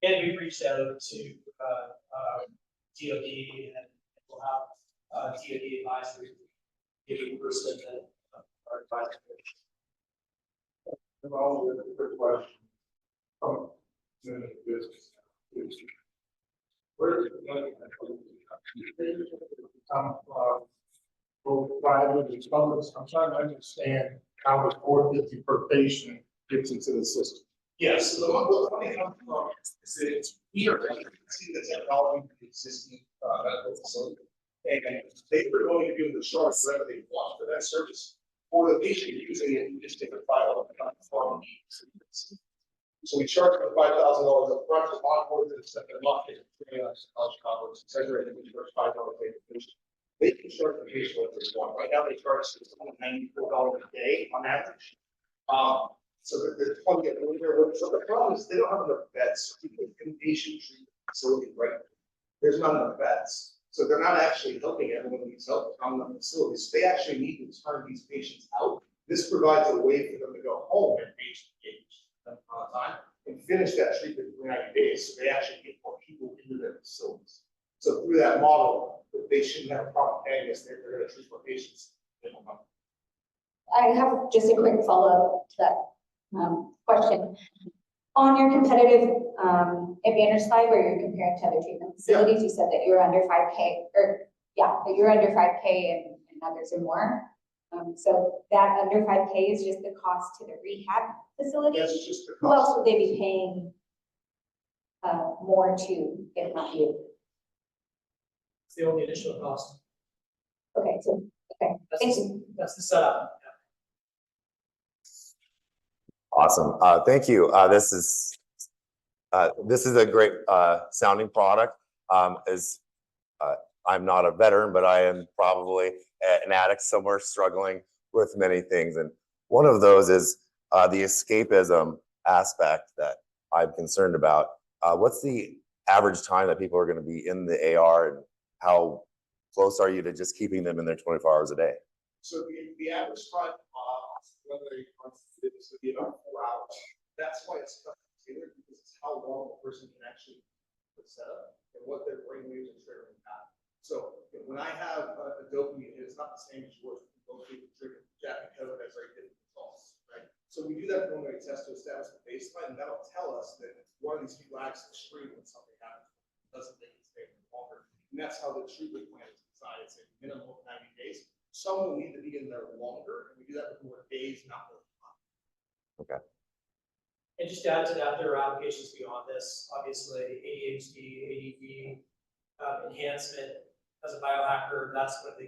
And we've reached out to DoD, and we'll have DoD advisory giving person that are advisory. Well, a quick question. Business. Where is the money come from? Both private and public. I'm trying to understand how the $450 per patient gets into the system. Yes, so the money comes from is that we are see the technology of the existing medical facility. And they were going to be able to charge whatever they want for that service. For the patient using it, you just take a file and from. So we charge them $5,000 up front to onboard to the second month. College conference, etc. And then we charge $5 a patient. They can charge the patient what they want. Right now, they charge $94 a day on average. So they're plugging it in there. So the problem is they don't have enough beds. So people in patient treatment facility, right? There's not enough beds. So they're not actually helping everyone who needs help on the facilities. They actually need to turn these patients out. This provides a way for them to go home and patient engaged on time and finish that treatment in 90 days. So they actually get more people into their facilities. So through that model, they shouldn't have a problem paying us. They're going to treat more patients. I have just a quick follow-up to that question. On your competitive advantage slide where you're comparing to other treatment facilities, you said that you're under 5K, or yeah, that you're under 5K and others are more. So that under 5K is just the cost to the rehab facility. That's just the cost. Who else would they be paying more to if not you? It's the only additional cost. Okay, so okay, That's the setup. Awesome. Thank you. This is a great sounding product. I'm not a veteran, but I am probably an addict somewhere struggling with many things. And one of those is the escapism aspect that I'm concerned about. What's the average time that people are going to be in the AR, and how close are you to just keeping them in there 24 hours a day? So the average time, whether they is to be about 4 hours. That's why it's custom tailored, because it's how long a person can actually set up and what their brain waves are triggering at. So when I have a dopamine, it's not the same as yours. Both people trigger Jack and Kevin has very different results, right? So we do that preliminary test to establish the baseline, and that'll tell us that one of these people acts extreme when something happens. It doesn't think it's staying longer. And that's how the treatment plan is designed. It's a minimum of 90 days. Some will need to be in there longer, and we do that with more days, not more. Okay. And just to add to that, there are applications beyond this. Obviously, ADHD, ADD, enhancement as a biohacker. That's what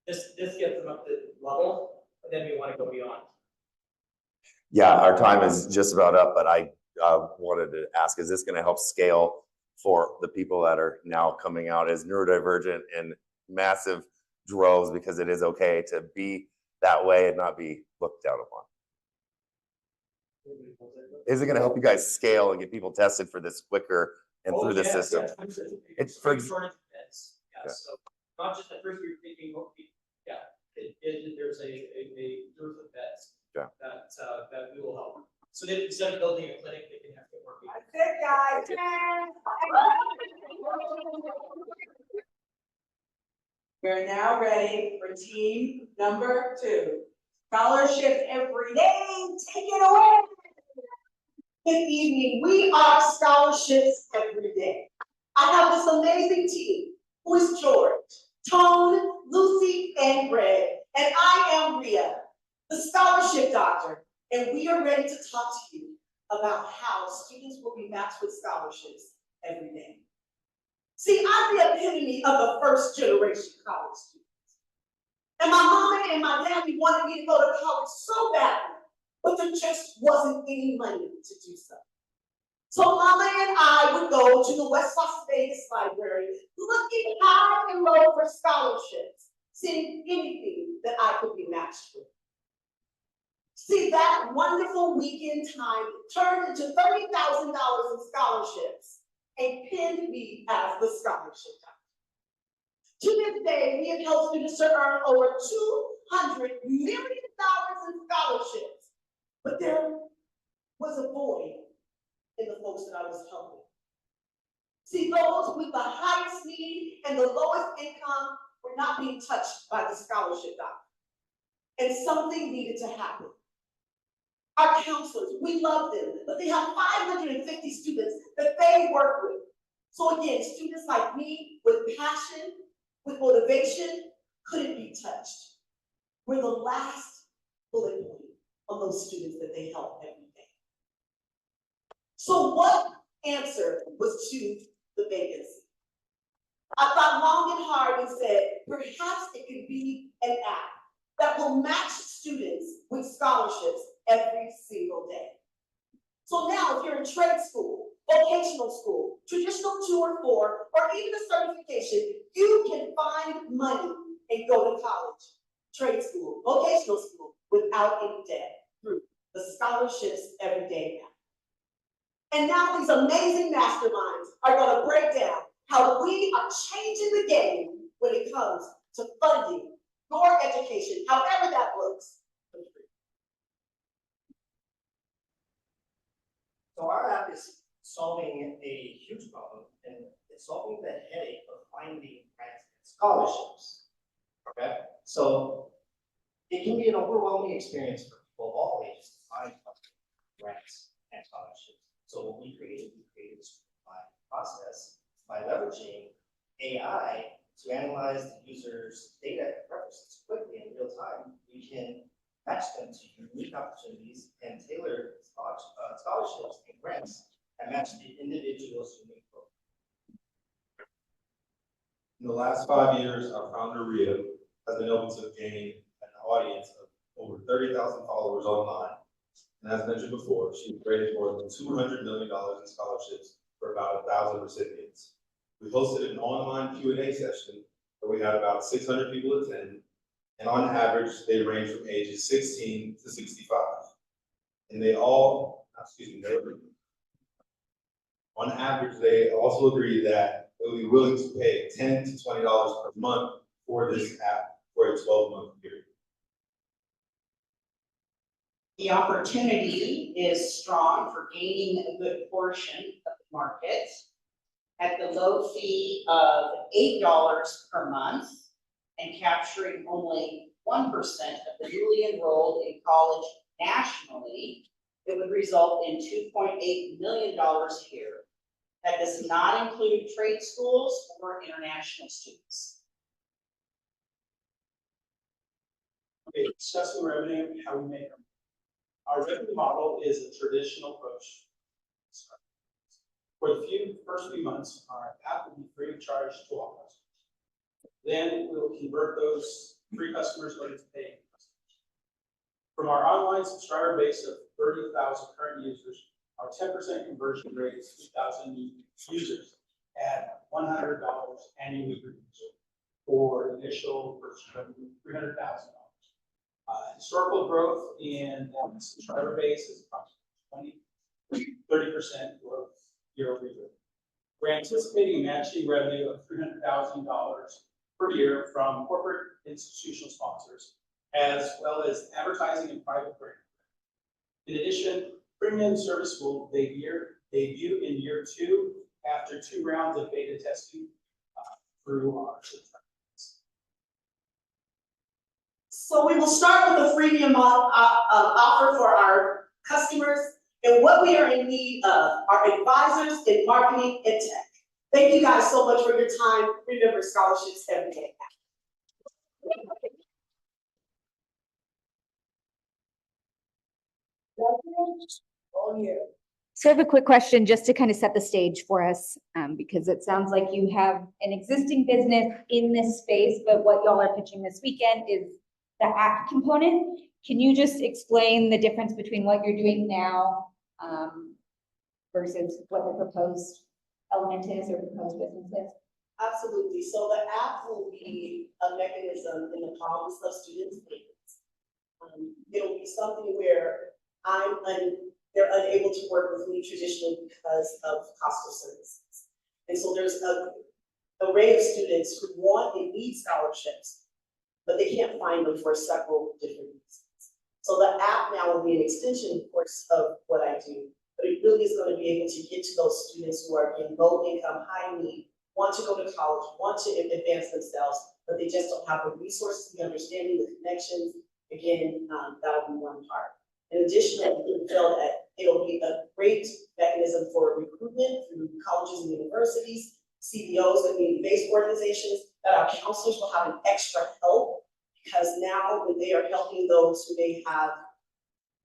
this gets them up to level, and then we want to go beyond. Yeah, our time is just about up, but I wanted to ask: is this going to help scale for the people that are now coming out as neurodivergent in massive droves, because it is okay to be that way and not be looked down upon? Is it going to help you guys scale and get people tested for this quicker and through the system? Yes. It's for for shortage of beds. Yeah. So not just at first you're thinking, there's a dearth of beds. Yeah. That we will help. So that instead of building a clinic, they can have to work. That's it, guys. We're now ready for team number 2. Scholarships every day. Take it away. This evening, we are scholarships every day. I have this amazing team who is George, Tone, Lucy, and Greg, and I am Rhea, the scholarship doctor, and we are ready to talk to you about how students will be matched with scholarships every day. See, I'm the epitome of the first generation college students. And my mama and my daddy wanted me to go to college so badly, but there just wasn't any money to do so. So mama and I would go to the West Las Vegas library, looking high and low for scholarships, seeing anything that I could be matched with. See, that wonderful weekend time turned into $30,000 in scholarships and pinned me as the scholarship doctor. To this day, we have helped students to earn over $200 million in scholarships, but there was a void in the folks that I was helping. See, those with the highest need and the lowest income were not being touched by the scholarship dollar. And something needed to happen. Our counselors, we love them, but they have 550 students that they work with. So again, students like me with passion, with motivation, couldn't be touched. We're the last bullet point of those students that they help every day. So what answer was to the vacancy? I thought long and hard and said, perhaps it could be an app that will match students with scholarships every single day. So now if you're in trade school, vocational school, traditional 2 or 4, or even a certification, you can find money and go to college, trade school, vocational school, without any debt through the scholarships every day now. And now these amazing masterminds are going to break down how we are changing the game when it comes to funding your education, however that looks. So our app is solving a huge problem, and it's solving the headache of finding grants and scholarships. Okay, so it can be an overwhelming experience for people of all ages to find grants and scholarships. So what we created a streamlined process by leveraging AI to analyze the user's data and preferences quickly in real time. We can match them to unique opportunities and tailor scholarships and grants that match the individual's unique profile. In the last 5 years, our founder, Ria, has been able to gain an audience of over 30,000 followers online. And as mentioned before, she raised more than $200 million in scholarships for about 1,000 recipients. We hosted an online Q&A session where we had about 600 people attend, and on average, they range from ages 16 to 65. And they all, on average, they also agreed that they would be willing to pay $10 to $20 per month for this app for a 12-month period. The opportunity is strong for gaining a good portion of the market at the low fee of $8 per month and capturing only 1% of the newly enrolled in college nationally. It would result in $2.8 million a year. That does not include trade schools or international students. Okay, discussing revenue and how we make them. Our revenue model is a traditional approach. For the first few months, our app will be free of charge to all customers. Then we will convert those free customers over to paying customers. From our online subscriber base of 30,000 current users, our 10% conversion rate is 2,000 users at $100 annually per user for initial purchase revenue, $300,000. Historical growth in the subscriber base is approximately 30% growth year over year. We're anticipating matching revenue of $300,000 per year from corporate institutional sponsors, as well as advertising and private brand. In addition, premium service will debut in year 2 after 2 rounds of beta testing through our subscribers. So we will start with a freemium offer for our customers, and what we are in need of are advisors in marketing and tech. Thank you guys so much for your time. Remember, scholarships every day. All you. So I have a quick question just to kind of set the stage for us, because it sounds like you have an existing business in this space, but what y'all are pitching this weekend is the app component. Can you just explain the difference between what you're doing now versus what the proposed element is or proposed business is? Absolutely. So the app will be a mechanism in the palms of students' hands. It'll be something where they're unable to work with me traditionally because of cost of services. And so there's an array of students who want and need scholarships, but they can't find them for several different reasons. So the app now will be an extension, of course, of what I do, but but it really is gonna be able to get to those students who are in low income, high need, want to go to college, want to advance themselves, but they just don't have the resources, the understanding, the connections. Again, that'll be one part. In addition, we feel that it'll be a great mechanism for recruitment through colleges and universities, CBOs, community-based organizations, that our counselors will have an extra help, because now when they are helping those who may have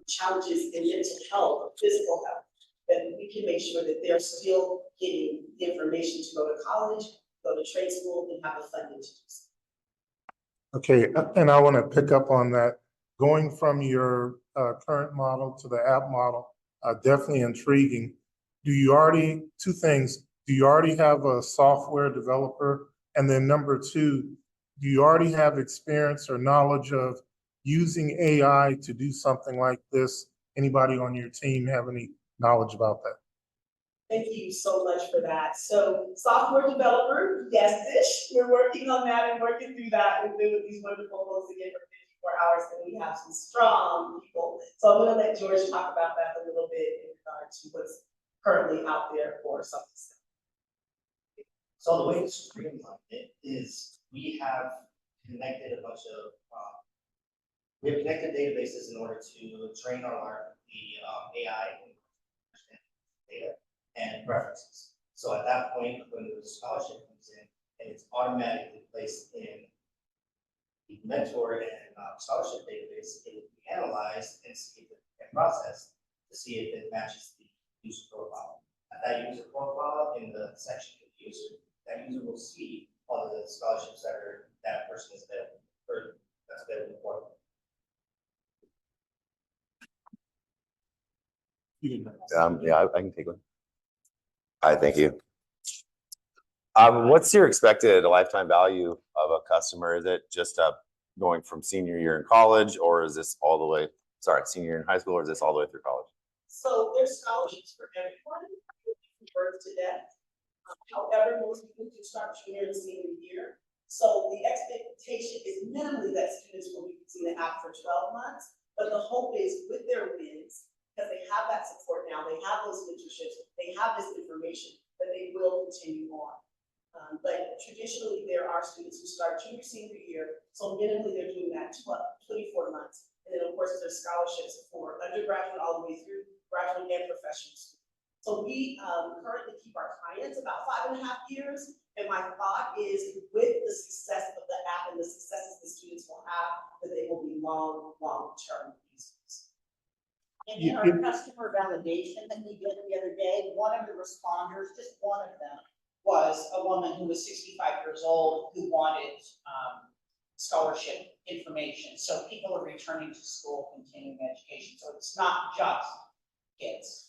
challenges in mental health or physical health, that we can make sure that they're still getting the information to go to college, go to trade school, and have the funding to do so. Okay, and I want to pick up on that. Going from your current model to the app model, definitely intriguing. Do you already, two things, do you already have a software developer? And then number two, do you already have experience or knowledge of using AI to do something like this? Anybody on your team have any knowledge about that? Thank you so much for that. So software developer, yes-ish, we're working on that and working through that. We've been with these wonderful folks again for 54 hours, and we have some strong people. So I'm gonna let George talk about that a little bit in regard to what's currently out there for something. So the way to streamline it is we have connected a bunch of, we have connected databases in order to train our AI and understand data and references. So at that point, when the scholarship comes in and it's automatically placed in the mentor and scholarship database, it will be analyzed and see if it and processed to see if it matches the user profile. At that user profile in the section of the user, that user will see all of the scholarships that person is available or that's available for them. Yeah, I can take one. Hi, thank you. What's your expected lifetime value of a customer? Is it just going from senior year in college, or is this all the way, senior year in high school, or is this all the way through college? So there's scholarships for everyone, from birth to death. However, most people do start junior and senior year. So the expectation is minimally that students will be using the app for 12 months, but the hope is with their wins, because they have that support now, they have those mentorships, they have this information, that they will continue on. But traditionally, there are students who start junior, senior year, so minimally they're doing that 24 months. And then of course, there's scholarships for undergraduate all the way through graduate and professional school. So we currently keep our clients about 5.5 years. And my thought is with the success of the app and the successes the students will have, that they will be long-term users. And in our customer validation that we did the other day, one of the responders, just one of them, was a woman who was 65 years old who wanted scholarship information. So people are returning to school, continuing education. So it's not just kids.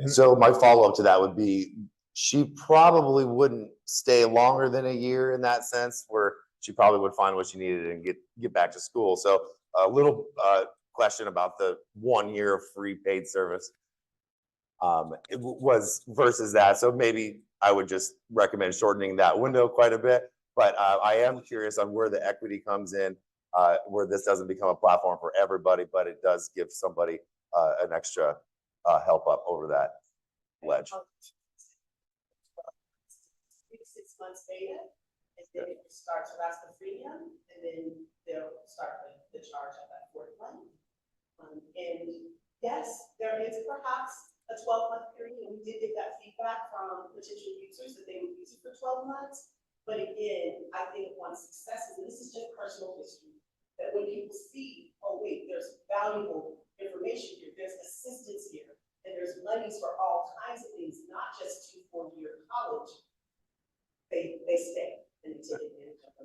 So my follow-up to that would be, she probably wouldn't stay longer than a year in that sense, where she probably would find what she needed and get back to school. So a little question about the 1 year of free paid service it was versus that. So maybe I would just recommend shortening that window quite a bit. But I am curious on where the equity comes in, where this doesn't become a platform for everybody, but it does give somebody an extra help up over that ledge. 6 months beta, and then it starts, so that's the freemium, and then they'll start the charge at that 4th month. And yes, there is perhaps a 12-month period, and we did get that feedback from potential users that they would use it for 12 months. But again, I think one success, and this is just personal history, that when people see, oh wait, there's valuable information here, there's assistance here, and there's monies for all kinds of things, not just 2 4-year college, they stay and they take advantage of them.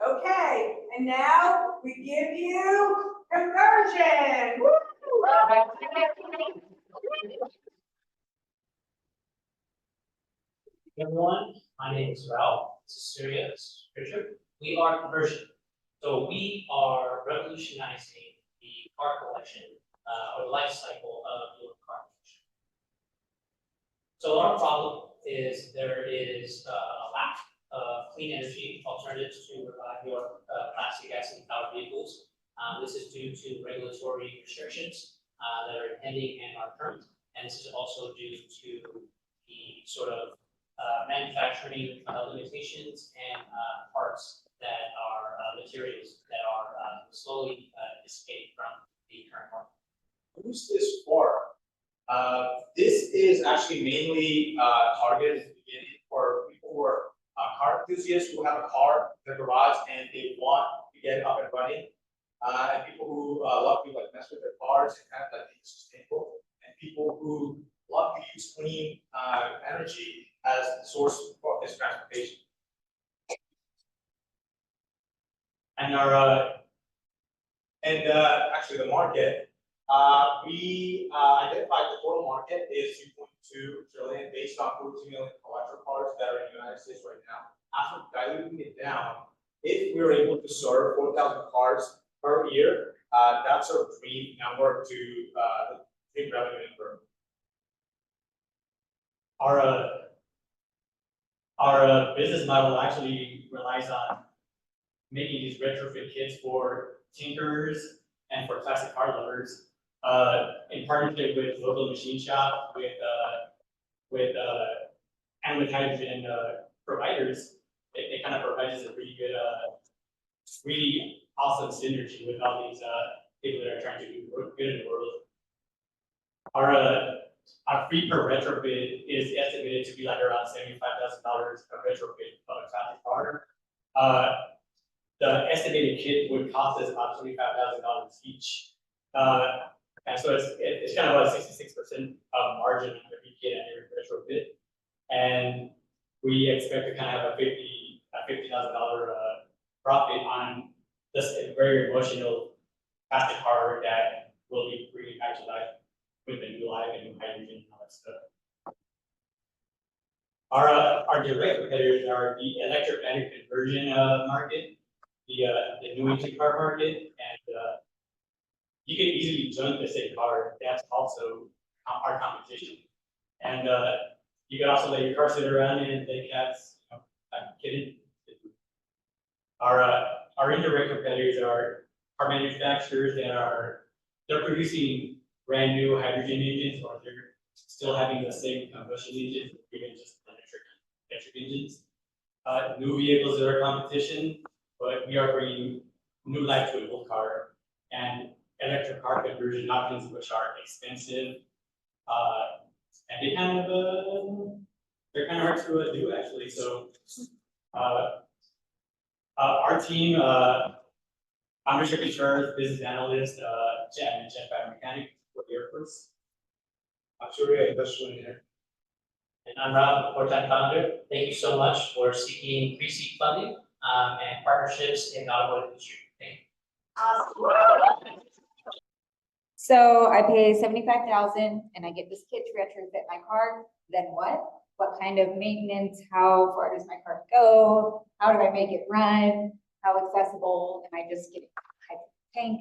Okay, and now we give you conversion. Woo! Hey everyone, my name is Ralph. This is Syria. This is Richard. We are Conversion. So we are revolutionizing the card collection or the life cycle of your card collection. So our problem is there is a lack of clean energy alternatives to revive your plastic accident powered vehicles. This is due to regulatory restrictions. that are pending and are current. And this is also due to the sort of manufacturing limitations and parts that are materials that are slowly dissipating from the current market. Who's this for? This is actually mainly targeted at the beginning for people who are car enthusiasts who have a car in their garage and they want to get it up and running. And people who love to like mess with their cars and kind of like be sustainable. And people who love to use clean energy as the source for this transportation. And actually the market, we identified the total market is 2.2 trillion based on 14 million electric cars that are in the United States right now. After diluting it down, if we were able to serve 4,000 cars per year, that's our dream number to the dream revenue number. Our business model actually relies on making these retrofit kits for tinkerers and for classic car lovers, in partnership with local machine shop, with hydrogen providers. It kind of provides us a pretty good, really awesome synergy with all these people that are trying to do good in the world. Our fee per retrofit is estimated to be like around $75,000 per retrofit of a classic car. The estimated kit would cost us about $25,000 each. And so it's kind of about 66% of margin on every kit and every retrofit. And we expect to kind of have a $50,000 profit on this very emotional plastic car that will be bringing back to life with the new life and new hydrogen and all that stuff. Our direct competitors are the electric battery conversion market, the new engine car market, and you can easily join the same car. That's also our competition. And you can also let your car sit around and play cats. I'm kidding. Our indirect competitors are car manufacturers that they're producing brand new hydrogen engines, or they're still having the same combustion engines, even just electric engines. New vehicles are our competition, but we are bringing new life to an old car, and electric car conversion options, which are expensive, and they're kind of hard to do actually. So our team, I'm Mr. Controller, business analyst, jet mechanic for the Air Force. I'm Surya, industrial engineer. And I'm Rob, the four-time founder. Thank you so much for seeking pre-seed funding and partnerships in the automotive industry. Thank you. So I pay 75,000 and I get this kit to retrofit my car, then what? What kind of maintenance? How far does my car go? How do I make it run? How accessible? Am I just getting a tank?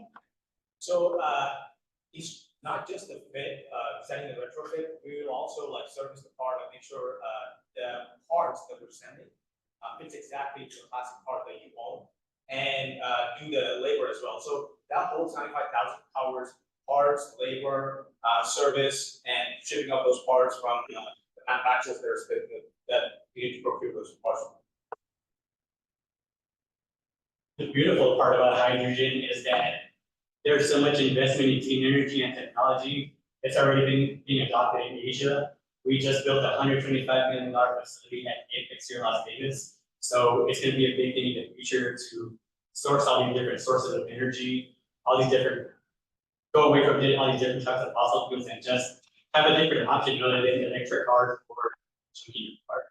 So it's not just the fit, sending the retrofit, we will also like service the car and make sure the parts that we're sending fits exactly to the classic car that you own, and do the labor as well. So that whole 95,000 hours, parts, labor, service, and shipping out those parts from the manufacturers that you need to procure those parts from. The beautiful part about hydrogen is that there's so much investment in clean energy and technology. It's already being adopted in Asia. We just built a $125 million facility at Apex here in Las Vegas. So it's going to be a big thing in the future to source all these different sources of energy, all these different, go away from all these different types of fossil fuels and just have a different option other than electric cars or heat cars.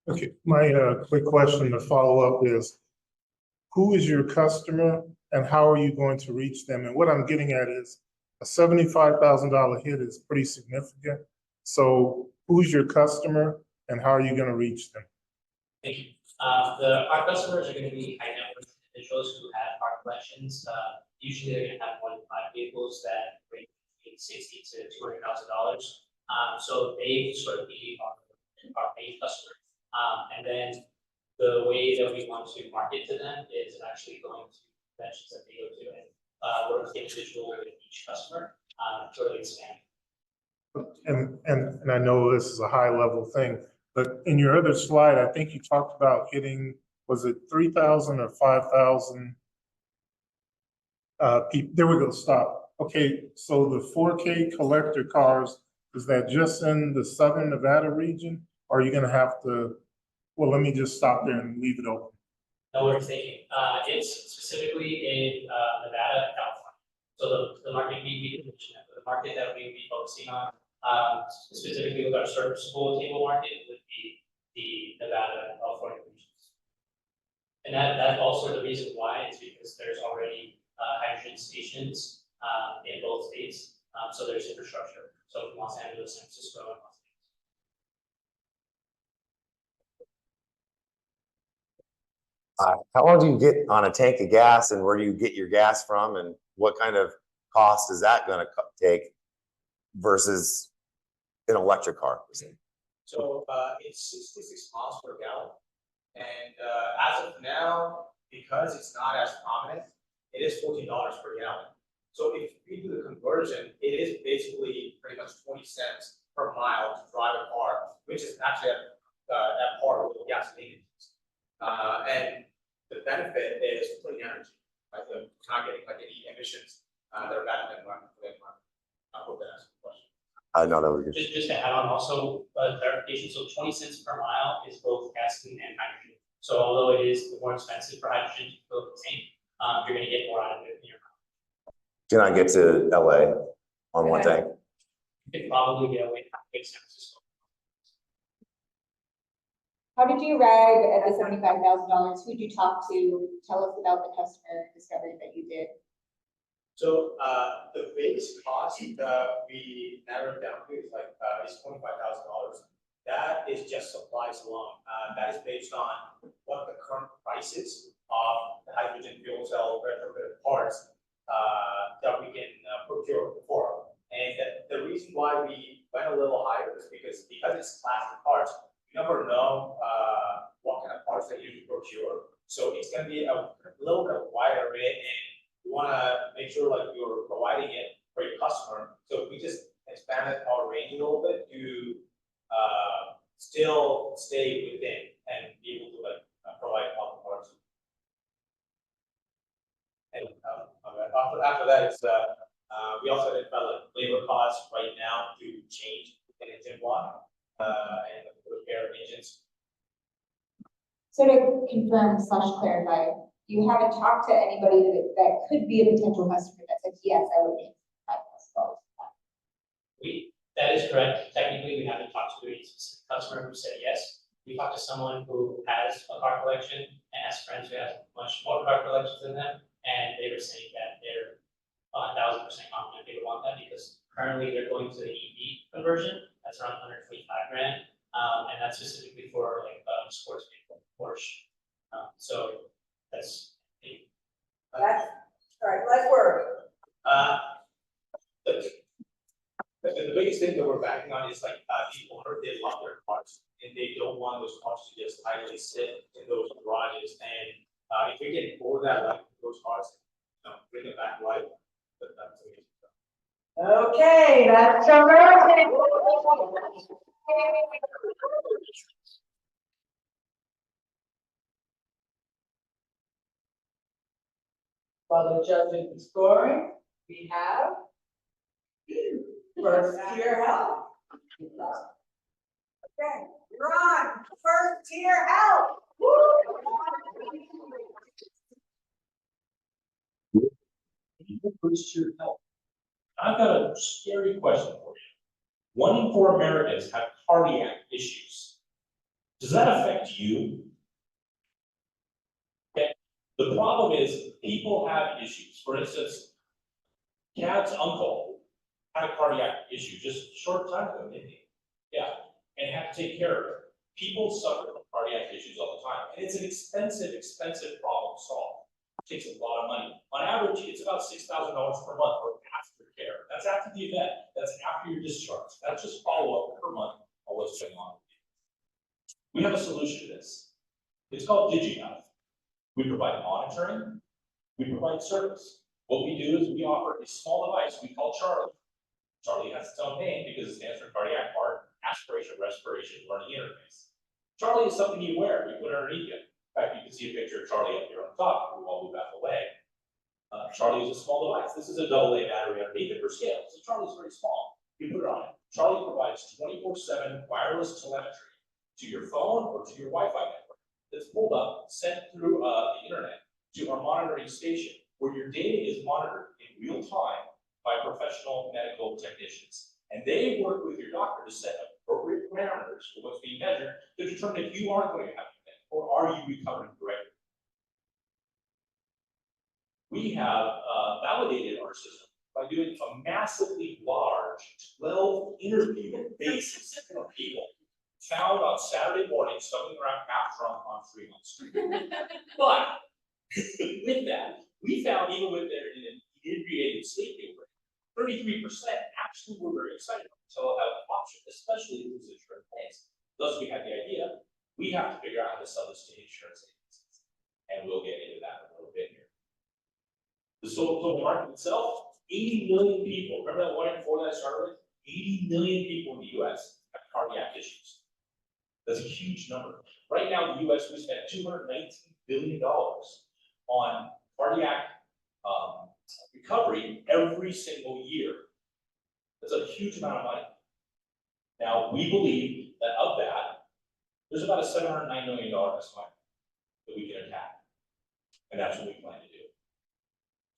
Okay, my quick question to follow up is, who is your customer and how are you going to reach them? And what I'm getting at is a $75,000 hit is pretty significant. So who's your customer and how are you going to reach them? Thank you. Our customers are going to be high net worth individuals who have car collections. Usually they're going to have more than 5 vehicles that range between $60,000 to $200,000. So they sort of be our main customer. And then the way that we want to market to them is actually going to conventions that they go to. And work individual with each customer, further expand. And I know this is a high level thing, but in your other slide, I think you talked about hitting, was it 3,000 or 5,000? There we go, stop. Okay, so the 4K collector cars, is that just in the Southern Nevada region? Or are you gonna have to, well, let me just stop there and leave it open. No, we're thinking, it's specifically in, Nevada, California. So the market we mentioned, the market that we'd be focusing on, specifically with our serviceable cable market would be the Nevada and California regions. And that's also the reason why is because there's already, hydrogen stations, in both states. So there's infrastructure. So from Los Angeles, San Francisco, and Los Angeles. How long do you get on a tank of gas, and where do you get your gas from, and what kind of cost is that going to take versus an electric car? So, it's 66 miles per gallon. And, as of now, because it's not as prominent, it is $14 per gallon. So if we do the conversion, it is basically pretty much 20 cents per mile to drive a car, which is actually at par with gasoline engines. And the benefit is clean energy, right? You're not getting like any emissions that are bad for the environment. I hope that answers the question. I know that was good. Just to add on also clarification, so 20 cents per mile is both gasoline and hydrogen. So although it is more expensive for hydrogen to fill the tank, you're going to get more out of it in your car. Can I get to LA on one tank? You could probably get away with San Francisco. How did you arrive at the $75,000? Who'd you talk to? Tell us about the customer discovery that you did. So, the base cost that we narrowed down to is is $25,000. That is just supplies alone. That is based on what the current price is of the hydrogen fuel cell retrofit parts that we can procure for. And the reason why we went a little higher is because it's plastic parts, you never know what kind of parts that you procure. So it's going to be a little bit wider rate, and you want to make sure like you're providing it for your customer. So we just expanded our range a little bit to still stay within and be able to provide all the parts. And after that, it's we also identified labor costs right now to change an engine block and repair engines. So to confirm / clarify, you haven't talked to anybody that could be a potential customer that said, yes, I would pay $5,000. That is correct. Technically, we haven't talked to a specific customer who said yes. We talked to someone who has a car collection and has friends who have much more car collections than them, and they were saying that they're 1,000% confident they would want that because currently they're going to the EV conversion. That's around 125 grand, and that's specifically for like sports vehicle, Porsche. So that's the. All right, let's work. The biggest thing that we're backing on is people hurt, they love their cars and they don't want those cars to just idly sit in those garages. And if we get over that life of those cars, bring it back to life. That's amazing. Okay, that's terrific. While judging the scoring, we have First Tier Health. Okay, you're on. First Tier Health. First Tier Health. I've got a scary question for you. 1 in 4 Americans have cardiac issues. Does that affect you? Okay. The problem is people have issues. For instance, Cad's uncle had a cardiac issue just a short time ago, didn't he? Yeah, and had to take care of it. People suffer from cardiac issues all the time, and it's an expensive problem to solve. It takes a lot of money. On average, it's about $6,000 per month for aftercare. That's after the event. That's after your discharge. That's just follow-up per month on what's going on. We have a solution to this. It's called DigiHealth. We provide monitoring. We provide service. What we do is we offer a small device we call Charlie. Charlie has its own name because it stands for cardiac heart, aspiration, respiration, learning interface. Charlie is something you wear, you put it underneath you. In fact, you can see a picture of Charlie up here on top, we will move out of the way. Charlie is a small device. This is a AA battery underneath it for scale, so Charlie is very small. You put it on it. Charlie provides 24/7 wireless telemetry to your phone or to your Wi-Fi network that's pulled up, sent through the internet to our monitoring station, where your data is monitored in real time by professional medical technicians. And they work with your doctor to set appropriate parameters for what's being measured to determine if you are going to have an event or are you recovering correctly. We have validated our system by doing a massively large 12 interview basis of people found on Saturday morning stumbling around half drunk on Fremont Street. But with that, we found even with their inebriated sleep they were 33% actually were very excited about telehealth option, especially if it was insurance based. Thus, we had the idea, we have to figure out how to sell this to insurance agencies. And we'll get into that in a little bit here. The total market itself, 80 million people. Remember that 1 in 4 that I started with? 80 million people in the US have cardiac issues. That's a huge number. Right now in the US, we spend $219 billion on cardiac recovery every single year. That's a huge amount of money. Now, we believe that of that, there's about a $709 million estimate that we can attack. And that's what we plan to do.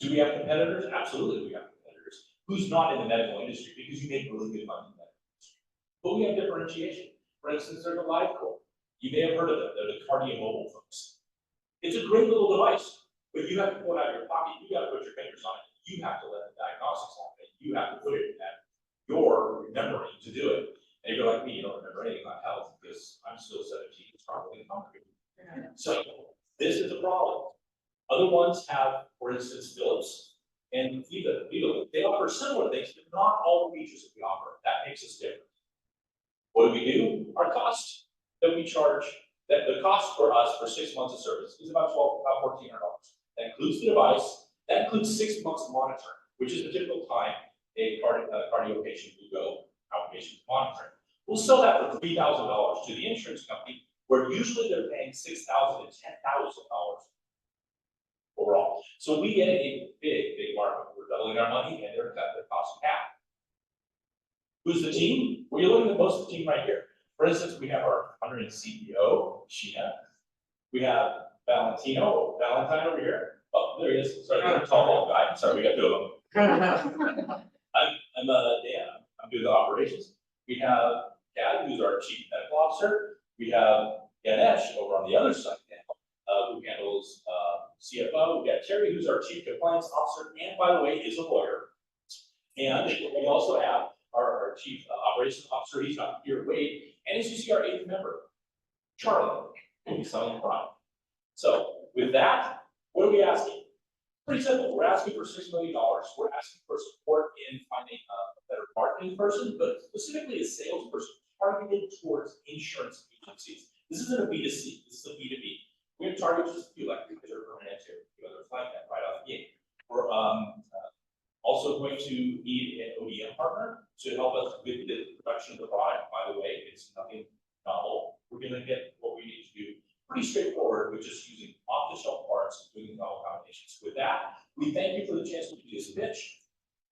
Do we have competitors? Absolutely, we have competitors. Who's not in the medical industry? Because you make really good money in the medical industry. But we have differentiation. For instance, there's a LiveCore. You may have heard of them. They're the cardio-mobile folks. It's a great little device, but you have to pull it out of your pocket. You got to put your fingers on it. You have to let the diagnostics happen. You have to put it in that you're remembering to do it. And if you're like me, you don't remember anything about health because I'm still 17, it's probably concrete. So this is a problem. Other ones have, for instance, Philips and Viva. They offer similar things, but not all the features that we offer. That makes us different. What do we do? Our cost that we charge, that the cost for us for 6 months of service is about $1,400. That includes the device. That includes 6 months of monitoring, which is the typical time a cardio patient will go outpatient monitoring. We'll sell that for $3,000 to the insurance company, where usually they're paying $6,000 to $10,000 overall. So we get a big market. We're doubling our money and they're cutting their cost in half. Who's the team? Well, you're looking at most of the team right here. For instance, we have our founder and CEO, Sheena. We have Valentine over here. Oh, there he is. Sorry, the tall bald guy. Sorry, we got 2 of them. I'm Dan. I'm doing the operations. We have Dad, who's our chief medical officer. We have Ganesh over on the other side now, who handles CFO. We got Terry, who's our chief compliance officer, and by the way, is a lawyer. And we also have our chief operations officer. He's not here, Wade. And as you see, our 8th member, Charlie, will be selling the product. So with that, what are we asking? Pretty simple. We're asking for $6 million. We're asking for support in finding a better marketing person, but specifically a salesperson targeted towards insurance agencies. This isn't a B2C. This is a B2B. We're going to target just a few, like because they're permanent too. Others like that right out the gate. We're also going to need an ODM partner to help us with the production of the product. By the way, it's nothing novel. We're going to get what we need to do pretty straightforward, with just using off-the-shelf parts and doing novel combinations. With that, we thank you for the chance to do this pitch,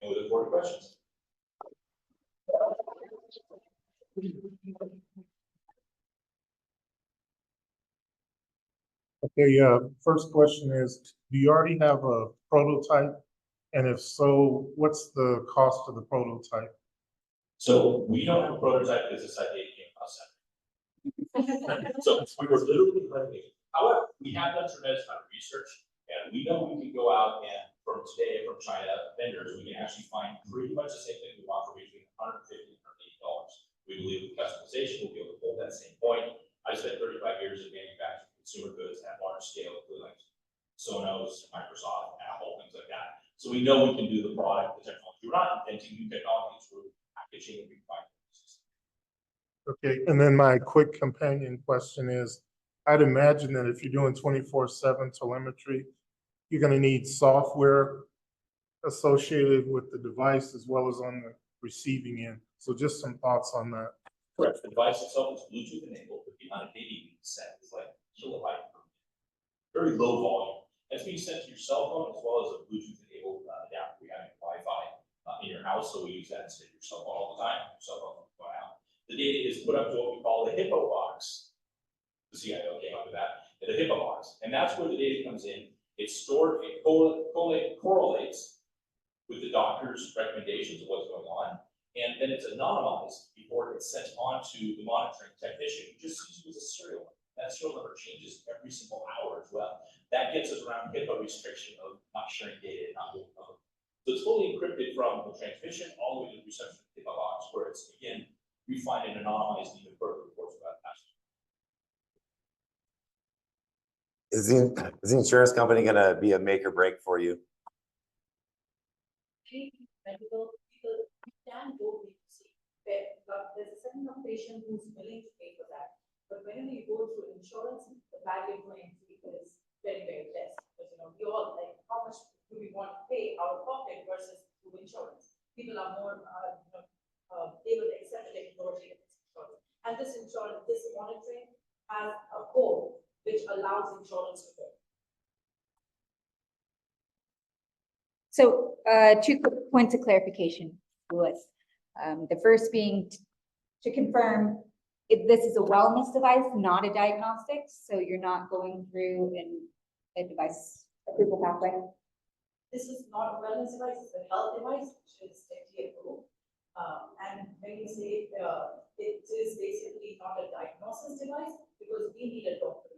and we look forward to questions. Okay, first question is, do you already have a prototype? And if so, what's the cost of the prototype? So we don't have a prototype because this idea came from us. So we were literally running it. However, we have done tremendous amount of research, and we know we can go out and from China vendors, we can actually find pretty much the same thing we want for between $150 and $180. We believe with customization, we'll be able to hold that same point. I spent 35 years in manufacturing consumer goods at large scale, including like Sonos, Microsoft, Apple, things like that. So we know we can do the product, the technology. We're not inventing new technologies, we're packaging and refining. Okay, and then my quick companion question is, I'd imagine that if you're doing 24/7 telemetry, you're gonna need software associated with the device as well as on the receiving end. So just some thoughts on that. Correct, the device itself is Bluetooth enabled, but the amount of data you can send is like kilobyte per minute. Very low volume. It's being sent to your cell phone as well as a Bluetooth enabled adapter. We have Wi-Fi in your house, so we use that instead of your cell phone all the time. Your cell phone going out. The data is put up to what we call the HIPAA box. The CIO came up with that, the HIPAA box, and that's where the data comes in. It's stored, it correlates with the doctor's recommendations of what's going on, and then it's anonymized before it's sent on to the monitoring technician, who just uses a serial number. That serial number changes every single hour as well. That gets us around HIPAA restriction of not sharing data, not moving over. So it's fully encrypted from the transmission all the way to the reception of the HIPAA box, where it's, again, refined and anonymized even further reports about passengers. Is the insurance company gonna be a make or break for you? Medical people can go B2C, but there's a certain of patient who's willing to pay for that. But whenever you go through insurance, the barrier to entry is very, very less. Because we all like how much do we want to pay out of pocket versus through insurance. People are more they will accept it insurance. And this insurance, this monitoring has a code which allows insurance to go. So, two quick points of clarification, Louis. The first being to confirm if this is a wellness device, not a diagnostic, so you're not going through a device approval pathway. This is not a wellness device, it's a health device, which is FDA approved. And when you say it is basically not a diagnosis device, because we need a doctor.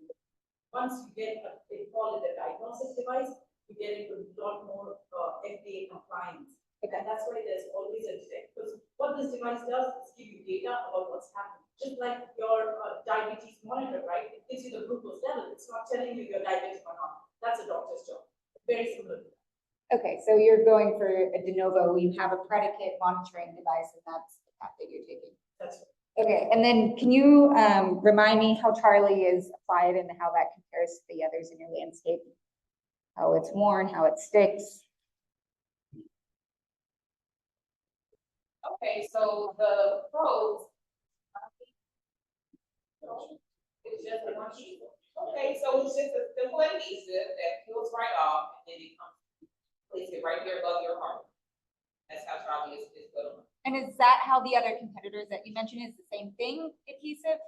Once you get they call it a diagnosis device, you get into a lot more FDA compliance. Okay. And that's why there's always a detect. Because what this device does is give you data about what's happening. Just like your diabetes monitor, right? It gives you the glucose level. It's not telling you you're diabetic or not. That's a doctor's job. Very similar to that. Okay, so you're going for a de novo, you have a predicate monitoring device, and that's the path that you're taking. That's right. Okay, and then can you remind me how Charlie is applied and how that compares to the others in your landscape? How it's worn, how it sticks? Okay, so the pros. It's just a one sheet. Okay, so it's just a simple adhesive that peels right off, and then it comes, place it right there above your heart. That's how Charlie is good on. And is that how the other competitors that you mentioned is the same thing, adhesive?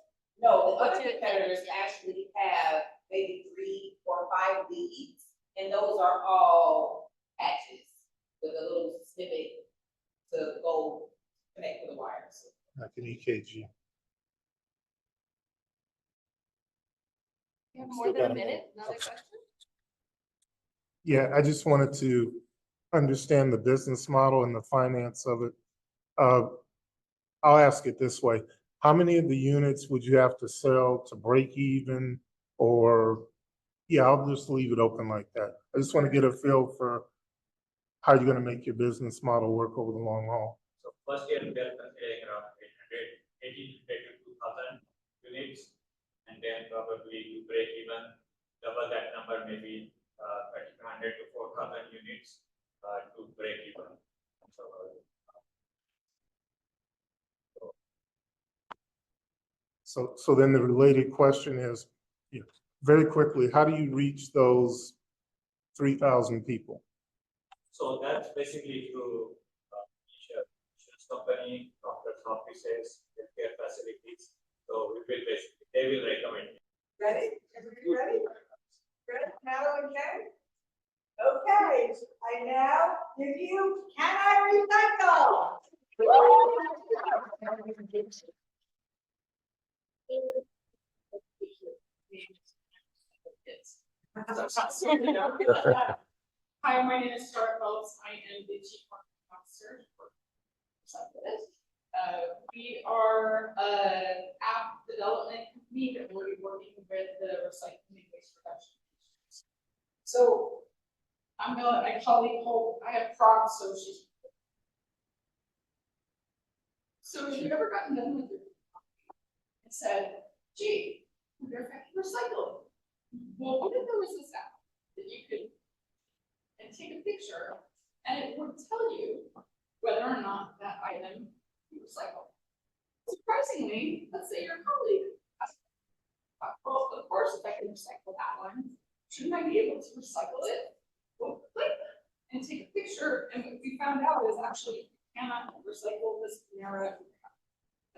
No, the What's other your competitors actually have maybe 3 or 5 leads, and those are all patches with a little snippet to go connect with the wires. Like an EKG. You have more Still than a got a minute? Another question? Yeah, I just wanted to understand the business model and the finance of it. I'll ask it this way. How many of the units would you have to sell to break even? Or, yeah, I'll just leave it open like that. I just want to get a feel for how you're going to make your business model work over the long haul. So first year we are considering around 880 to 2,000 units, and then probably to break even, double that number, maybe 3,500 to 4,000 units to break even. So then the related question is, very quickly, how do you reach those 3,000 people? So that's basically through insurance company, doctor's offices, healthcare facilities. So we will basically, they will recommend. Ready? Everybody ready? Ready? Now again? Okay, I now give you, can I recycle? Hi, my name is Startup. I am the Chief Marketing Officer for StartUp. We are an app development company that will be working with the recycling and waste reduction. So I'm gonna let my colleague Hope, I have Prague, so she's. So if you've ever gotten done with your and said, gee, we're affecting recycling. Well, what if there was this app that you could and take a picture and it would tell you whether or not that item you recycle. Surprisingly, let's say your colleague has, well, of course, if I can recycle that one, shouldn't I be able to recycle it? Well, click and take a picture, and what we found out is actually you cannot recycle this Panera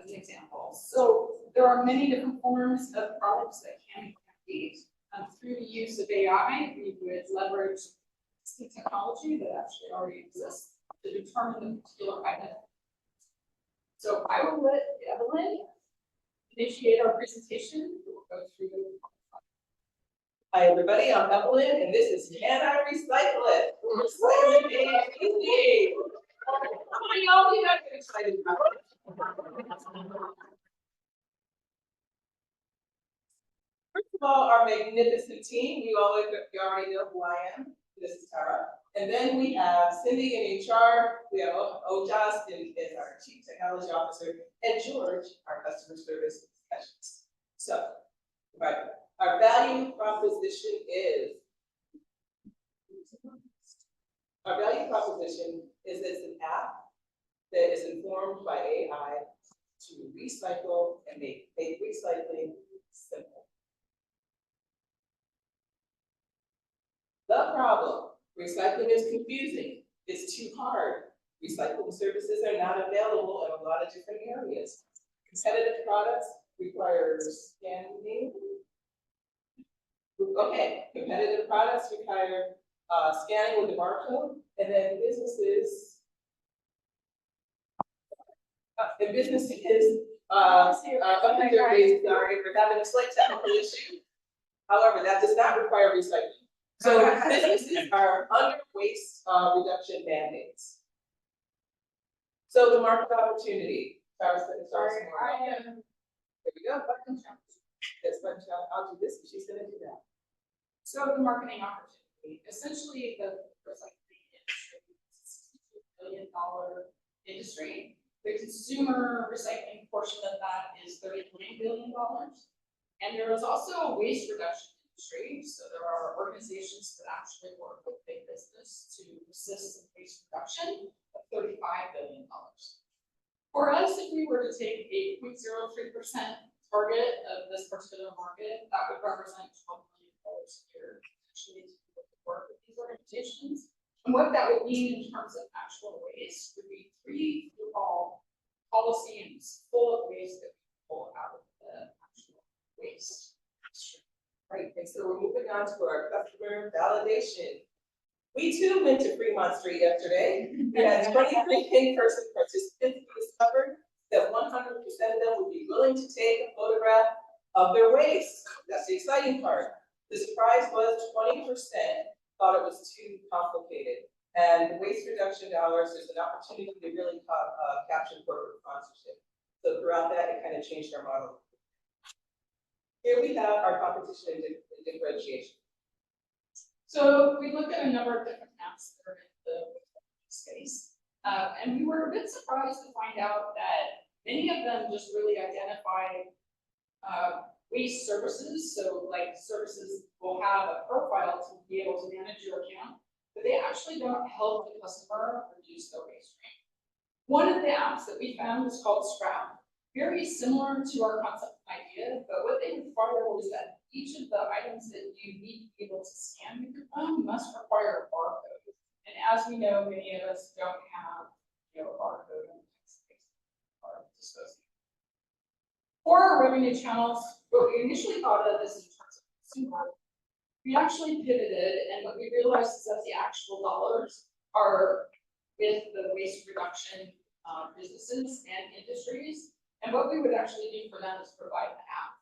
as an example. So there are many different forms of products that can be through the use of AI, we would leverage the technology that actually already exists to determine the particular item. So I will let Evelyn initiate our presentation. We'll go through. Hi, everybody, I'm Evelyn, and this is Can I Recycle It? Recycling is easy. Come on, y'all, you gotta get excited about it. First of all, our magnificent team, you already know who I am. This is Tara. And then we have Cindy in HR, we have Ojas as our Chief Technology Officer, and George, our Customer Service Specialist. So, right, our value proposition is, it's an app that is informed by AI to recycle and make recycling simple. The problem, recycling is confusing, it's too hard. Recycling services are not available in a lot of different areas. Competitive products require scanning. Okay, competitive products require scanning with the barcode, and then businesses, sorry for having a slight technical issue. However, that does not require recycling. So businesses are under waste reduction mandates. So the market opportunity. There we go. Yes, but I'll do this, and she's gonna do that. So the marketing opportunity, essentially the recycling industry is a $62 billion industry. The consumer recycling portion of that is $39 billion. And there is also a waste reduction industry. So there are organizations that actually work with big business to assist in waste reduction of $35 billion. For us, if we were to take a 0.03% target of this particular market, that would represent $12 million a year actually to work with these organizations. And what that would mean in terms of actual waste would be 3 football coliseums full of waste that we pull out of the actual waste. Right, and so we're moving on to our customer validation. We too went to Fremont Street yesterday. We had 23 in-person participants who discovered that 100% of them would be willing to take a photograph of their waste. That's the exciting part. The surprise was 20% thought it was too complicated. And the waste reduction dollars, there's an opportunity to really capture corporate sponsorship. So throughout that, it kind of changed our model. Here we have our competition and differentiation. So we looked at a number of different apps that are in the space. And we were a bit surprised to find out that many of them just really identify waste services. So like services will have a profile to be able to manage your account, but they actually don't help the customer reduce their waste stream. One of the apps that we found is called Scrap, very similar to our concept idea, but what they require is that each of the items that you need to be able to scan with your phone must require a barcode. And as we know, many of us don't have, a barcode on the space. For our revenue channels, what we initially thought of is in terms of consumer, we actually pivoted, and what we realized is that the actual dollars are with the waste reduction businesses and industries. And what we would actually do for them is provide an app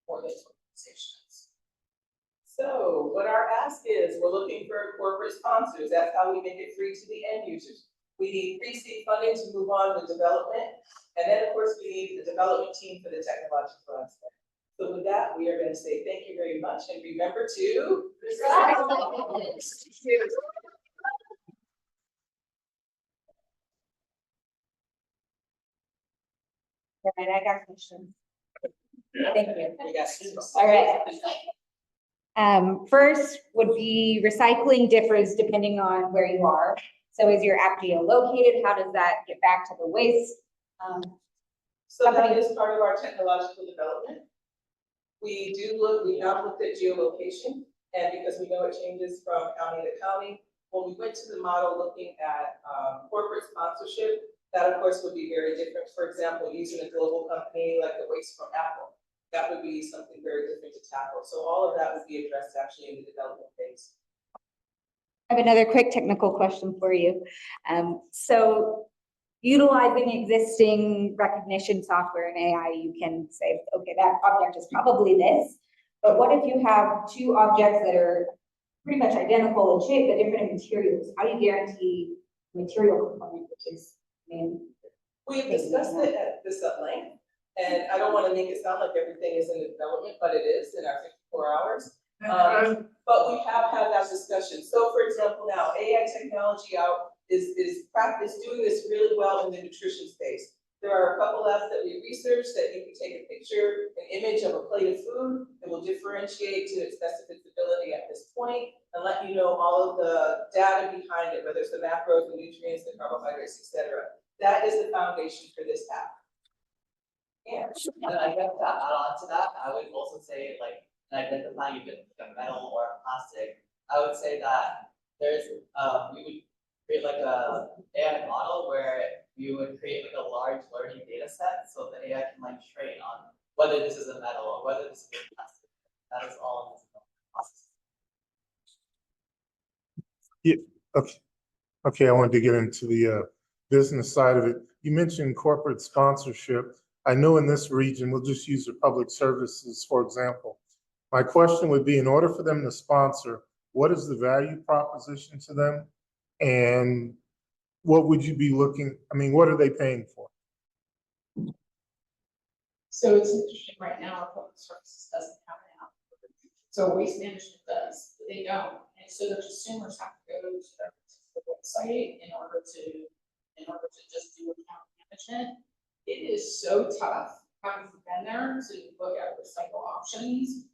for those organizations. So what our ask is, we're looking for corporate sponsors. That's how we make it free to the end users. We need pre-seed funding to move on with development. And then of course we need the development team for the technological aspect. So with that, we are going to say thank you very much. And remember to All right, I got questions. Thank you. Yes. All right. First would be recycling differs depending on where you are. So is your app geolocated? How does that get back to the waste? So that is part of our technological development. We have looked at geolocation, and because we know it changes from county to county, when we went to the model looking at corporate sponsorship, that of course would be very different. For example, using a global company like the waste from Apple, that would be something very different to tackle. So all of that would be addressed actually in the development phase. I have another quick technical question for you. So utilizing existing recognition software and AI, you can say, okay, that object is probably this. But what if you have two objects that are pretty much identical in shape, but different in materials? How do you guarantee material component, which is, I mean, We've discussed it at this at length, and I don't want to make it sound like everything is in development, but it is in our 54 hours. But we have had that discussion. So for example, now AI technology is doing this really well in the nutrition space. There are a couple apps that we researched that you can take a picture, an image of a plate of food, it will differentiate to its specificity at this point and let you know all of the data behind it, whether it's the macros, the nutrients, the carbohydrates, etc. That is the foundation for this app. And I guess to add on to that, I would also say, like, and identifying if it's a metal or a plastic, I would say that there's we would create like a AI model where you would create like a large learning data set so the AI can like train on whether this is a metal or whether this is a plastic. That is all in this process. Yeah, okay, I wanted to get into the business side of it. You mentioned corporate sponsorship. I know in this region, we'll just use the public services, for example. My question would be, in order for them to sponsor, what is the value proposition to them? And what would you be looking, I mean, what are they paying for? So it's interesting right now, our public services doesn't have an app. So waste management does, but they don't. And so the consumers have to go to their website in order to just do account management. It is so tough having been there to look at recycle options.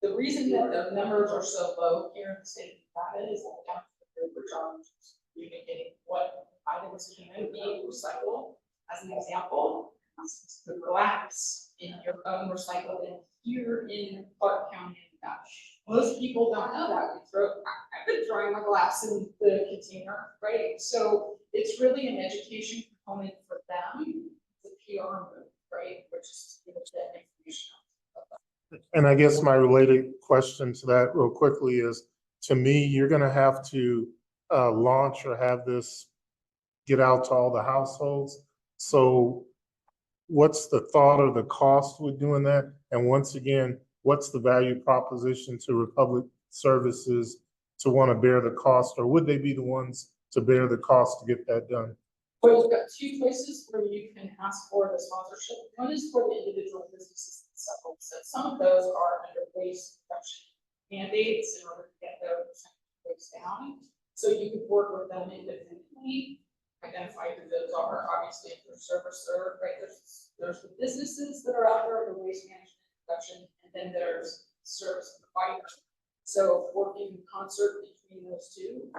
The reason that the numbers are so low here in the state of Nevada is that we don't have the broker charge communicating what items can be recycled. As an example, the glass in your own recycle bin here in Clark County. Most people don't know that. I've been throwing my glass in the container, right? So it's really an education component for them, the PR move, right? Which is to give that information out. And I guess my related question to that real quickly is, to me, you're gonna have to launch or have this get out to all the households. So what's the thought or the cost with doing that? And once again, what's the value proposition to Republic Services to want to bear the cost, or would they be the ones to bear the cost to get that done? Well, you've got two places where you can ask for the sponsorship. One is for the individual businesses themselves. So some of those are under waste reduction mandates in order to get their percentage down. So you could work with them independently, identify who those are. Obviously, if they're server, right? There's the businesses that are out there, the waste management production, and then there's service providers. So working in concert between those two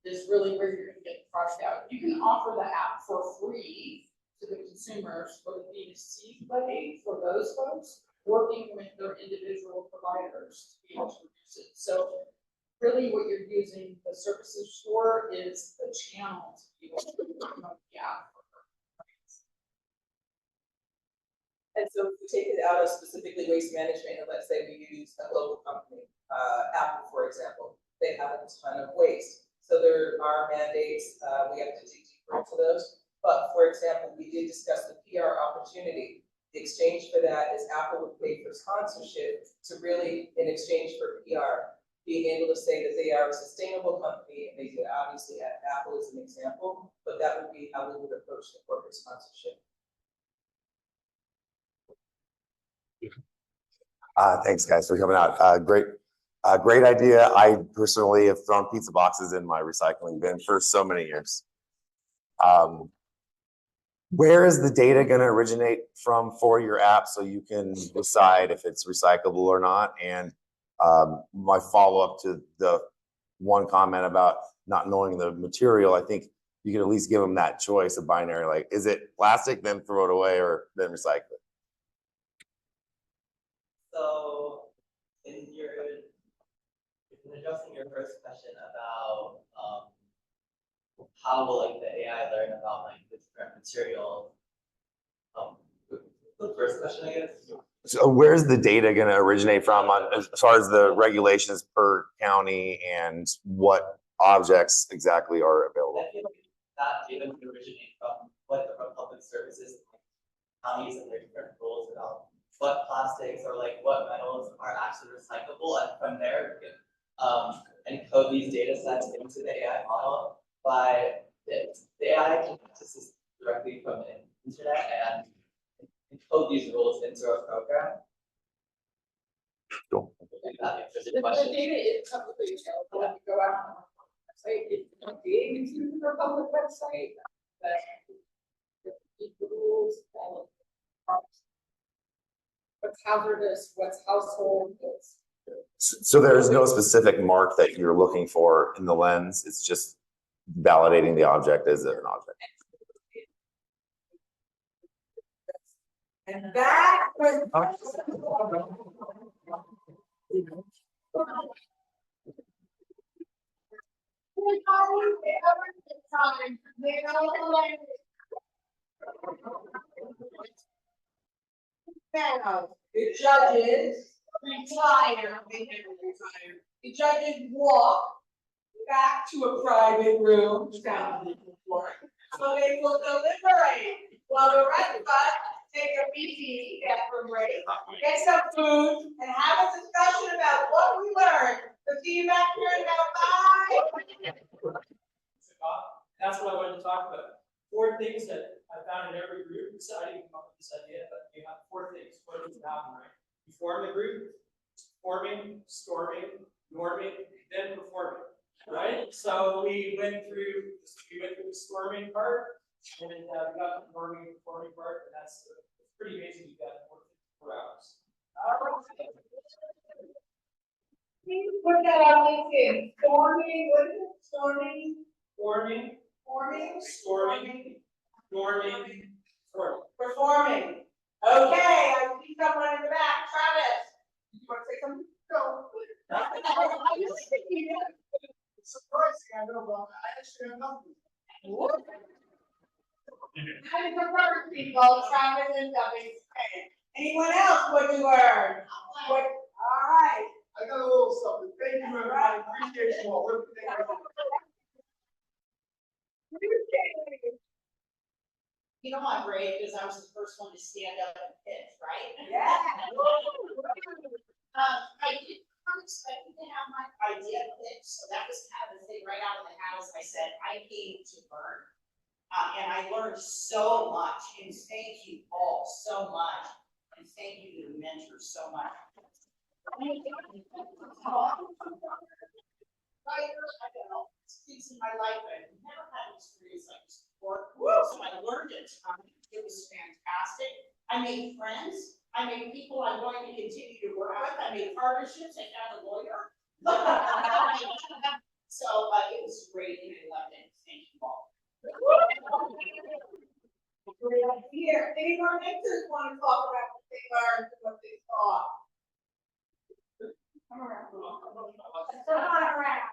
is really where you're going to get the product out. You can offer the app for free to the consumers for the B2C play for those folks, working with their individual providers to be able to reduce it. So really what you're using the services for is the channel to be able to promote the app. And so if we take it out of specifically waste management, and let's say we use a global company, Apple, for example, they have a ton of waste. So there are mandates, we have to dig deeper into those. But for example, we did discuss the PR opportunity. The exchange for that is Apple would pay for sponsorship to really, in exchange for PR, being able to say that they are a sustainable company, and they could obviously have Apple as an example, but that would be how we would approach the corporate sponsorship. Thanks, guys, for coming out. Great idea. I personally have thrown pizza boxes in my recycling bin for so many years. Where is the data going to originate from for your app so you can decide if it's recyclable or not? And My follow-up to the one comment about not knowing the material, I think you can at least give them that choice of binary, like, is it plastic, then throw it away, or then recycle it? So, in addressing your first question about, how will like the AI learn about like the different material? The first question, I guess. So where's the data going to originate from on as far as the regulations per county and what objects exactly are available? I feel like that data would originate from what the public services counties and their different rules about what plastics or like what metals are actually recyclable, and from there we can encode these data sets into the AI model. But the AI can access this directly from the internet and encode these rules into a program. Cool. That answers your The question. data is publicly available, if you go out on our website, it's not being used for a public website, but the rules, all of it. What's hazardous, what's household, what's. So there's no specific mark that you're looking for in the lens. It's just validating the object as an object. And that was. Now, the judges retire, they never retire. The judges walk back to a private room down the floor, so they will deliberate. While the rest of us take a BT after break, get some food, and have a discussion about what we learned. So see you back here in about 5. That's what I wanted to talk about. 4 things that I found in every group. So I didn't come up with this idea, but you have 4 things. 4 things that happen, right? You form the group, forming, storming, norming, then performing. Right? So we went through the storming part, and then we got the norming and performing part, and that's it's pretty amazing. You got 4 hours. Put that on LinkedIn. Storming, what is it? Storming, Forming, forming, storming, norming, performing. performing. Okay, I see someone in the back. Travis, you want to say something? No. It's surprising, I know, but I actually have nothing. That is the first people, Travis and Debbie. Anyone else, what you learned? What, all right. I got a little something. Thank you, everybody. Appreciate you all. What do you think? You know I'm brave because I was the first one to stand up and pitch, right? Yeah. I did not expect to have my idea pitched, so that was kind of the thing right out of the house. I said, I came to learn. And I learned so much, and thank you all so much. And thank you to the mentors so much. Writers, I don't know, things in my life, I've never had an experience like this before. So I learned it. It was fantastic. I made friends. I made people I'm going to continue to work with. I made partnerships. I found a lawyer. So it was great, and I loved it. Thank you all. Here, any more mentors want to talk about what they learned, what they saw? Come around. Come around.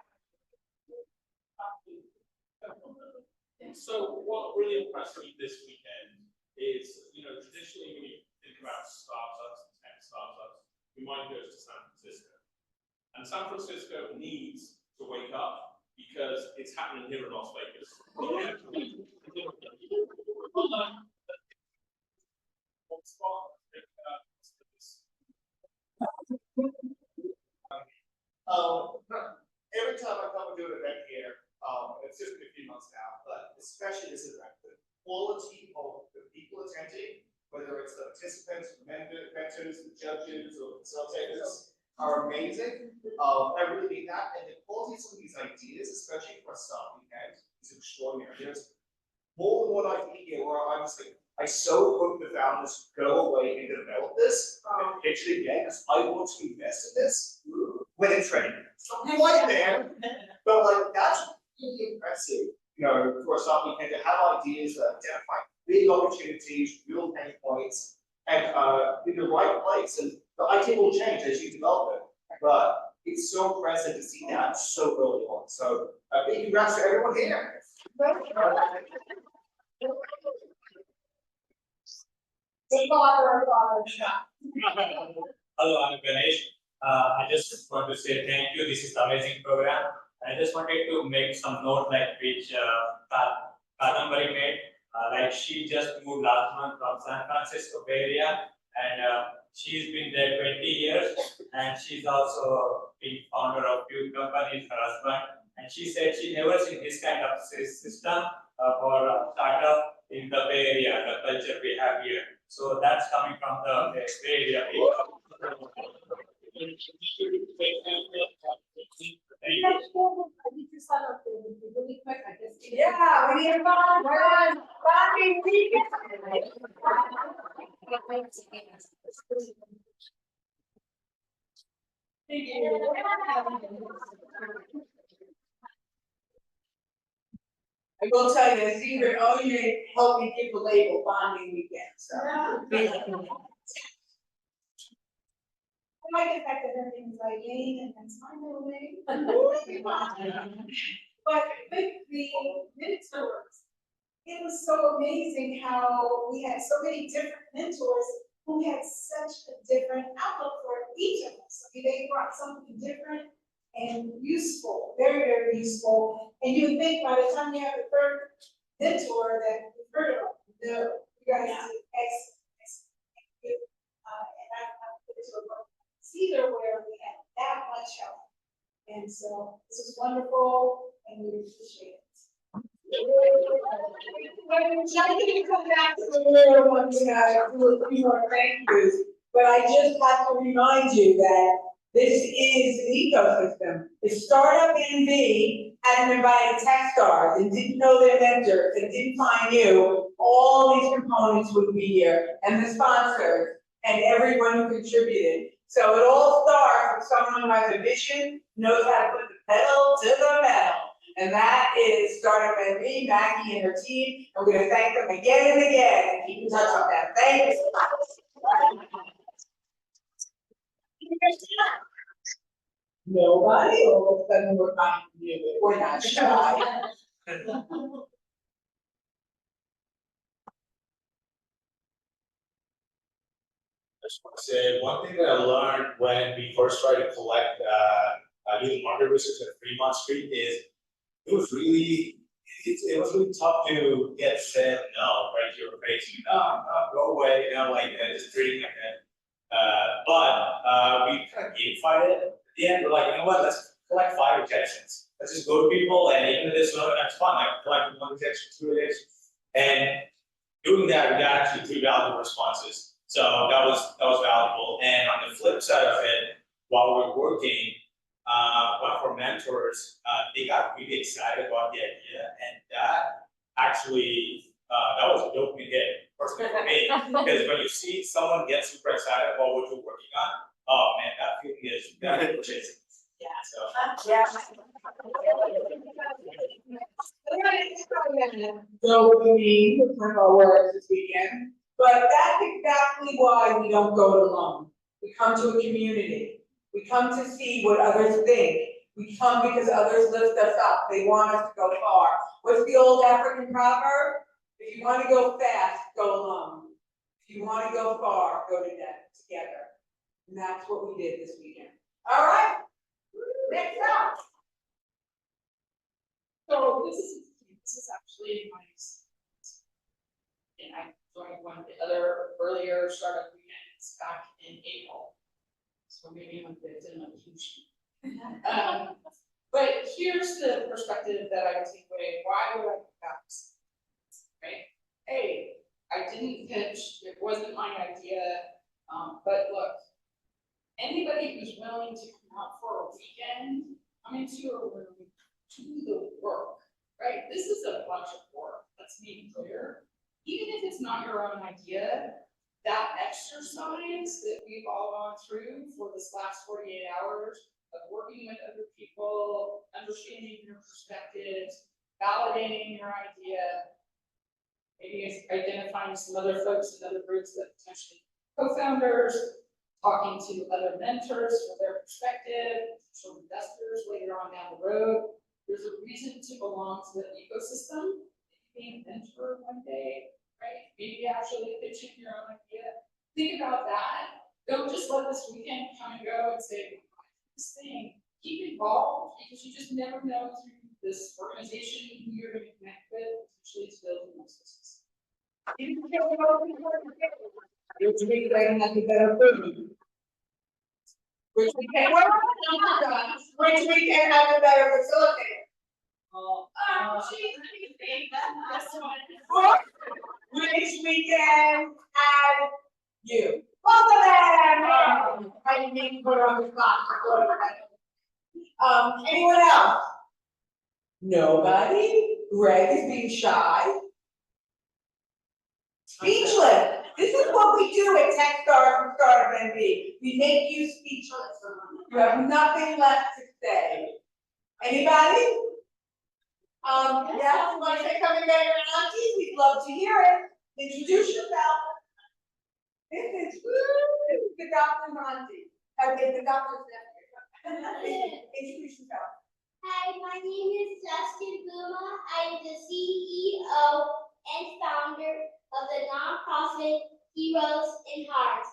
So what really impressed me this weekend is, traditionally when you think about startups and tech startups, your mind goes to San Francisco. And San Francisco needs to wake up because it's happening here in Las Vegas. Every time I come and do an event here, it's just been a few months now, but especially this event, the quality of the people attending, whether it's the participants, the mentors, the judges, or the facilitators, are amazing. I really mean that, and the quality of some of these ideas, especially for a startup event, is extraordinary. There's more than one idea here where I'm just like, I so hope the founders go away and develop this and pitch it again, because I want to invest in this. when it's ready. So we like there, but like, that's really impressive. You know, for a startup, we tend to have ideas that identify big opportunities, real pain points, and in the right place. And the idea will change as you develop it, but it's so impressive to see that so early on. So big congrats to everyone here. Hello, I'm Ganesh. I just want to say thank you. This is an amazing program. I just wanted to make some note like which Kadambari made. Like she just moved last month from San Francisco Bay Area, and she's been there 20 years, and she's also been founder of few companies, her husband. And she said she never seen this kind of system for startup in the Bay Area, the culture we have here. So that's coming from the Bay Area. Yeah, we need a bonding weekend. I will tell you, it's either, oh, you help me give the label bonding weekend, so. I like the fact that her name is Eileen and that's my middle name. But with the mentors, it was so amazing how we had so many different mentors who had such a different outlook for each of us. I mean, they brought something different and useful, very, very useful. And you would think by the time you have the third mentor that you've heard of, you guys did excellent. And I put it to a either where we had that much help. And so this was wonderful and we appreciate it. I can come back to the little one, we have a few more thank yous, but I just have to remind you that this is an ecosystem. If StartUp NV hadn't invited TechStars and didn't know their mentors and didn't find you, all these components would be here, and the sponsors, and everyone who contributed. So it all starts with someone who has a vision, knows how to put the pedal to the metal. And that is StartUp NV, Maggie and her team. And we're gonna thank them again and again and keep in touch with them. Thank you. Nobody, all of a sudden we're not, we're not shy. I just want to say one thing that I learned when we first tried to collect using market research at Fremont Street is it was really tough to get said no right to your face. No, go away, like just treating like that. But we kind of gamified it. At the end, we're like, you know what? Let's collect 5 rejections. Let's just go to people, and even if it's not that's fun. Like collect 1 rejection, 2 rejections, and doing that, we got actually 3 valuable responses. So that was valuable. And on the flip side of it, while we're working, one of our mentors, they got really excited about the idea, and that actually that was a dopamine hit personally for me. Because when you see someone get super excited about what you're working on, oh man, that feeling is amazing. Yeah. So. Yeah. So we with our words this weekend, but that's exactly why we don't go it alone. We come to a community. We come to see what others think. We come because others lift us up. They want us to go far. What's the old African proverb? If you want to go fast, go alone. If you want to go far, go together. And that's what we did this weekend. All right. Next up. So this is actually my, and I joined one of the other earlier startup weekends back in April. So maybe I'm a bit in a huge. But here's the perspective that I would take away. Why would I do that? Right? Hey, I didn't pitch, it wasn't my idea. But look, anybody who's willing to come out for a weekend, come into a room, do the work, right? This is a bunch of work, let's be clear. Even if it's not your own idea, that exercise that we've all gone through for this last 48 hours of working with other people, understanding your perspectives, validating your idea. Maybe it's identifying some other folks in other groups that potentially co-founders, talking to other mentors for their perspective, potential investors later on down the road. There's a reason to belong to the ecosystem. Being a mentor one day, right? Maybe actually pitching your own idea. Think about that. Don't just let this weekend come and go and say, this thing. Keep involved because you just never know through this organization who you're going to connect with, potentially to build a business. Which means they have to better food. Which we can work on, which we can have a better facilitator. Which we can add you. Both of them! I didn't mean to put her on the spot. Anyone else? Nobody? Greg is being shy. Speechless. This is what we do at TechStars and StartUp NB. We make you speechless. You have nothing left to say. Anybody? Yes, you want to say something about your auntie? We'd love to hear it. Introduce yourself. This is the doctor's auntie. Okay, the doctor's nephew. Introduce yourself. Hi, my name is Justin Buma. I'm the CEO and founder of the nonprofit Heroes in Hearts.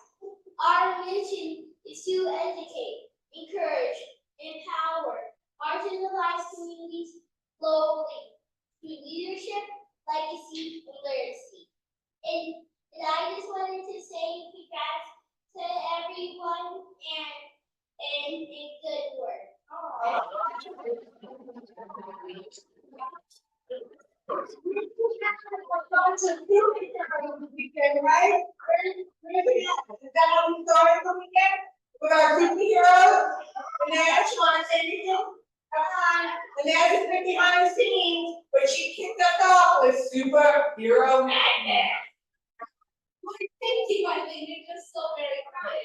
Our mission is to educate, encourage, empower marginalized communities globally through leadership, legacy, and literacy. And I just wanted to say congrats to everyone and good work. Right? Is that how we started the weekend? With our superheroes? And now you want to say anything? Come on. And now she's been behind the scenes, but she kicked us off with superhero madness. Thank you, I think you're just so very kind.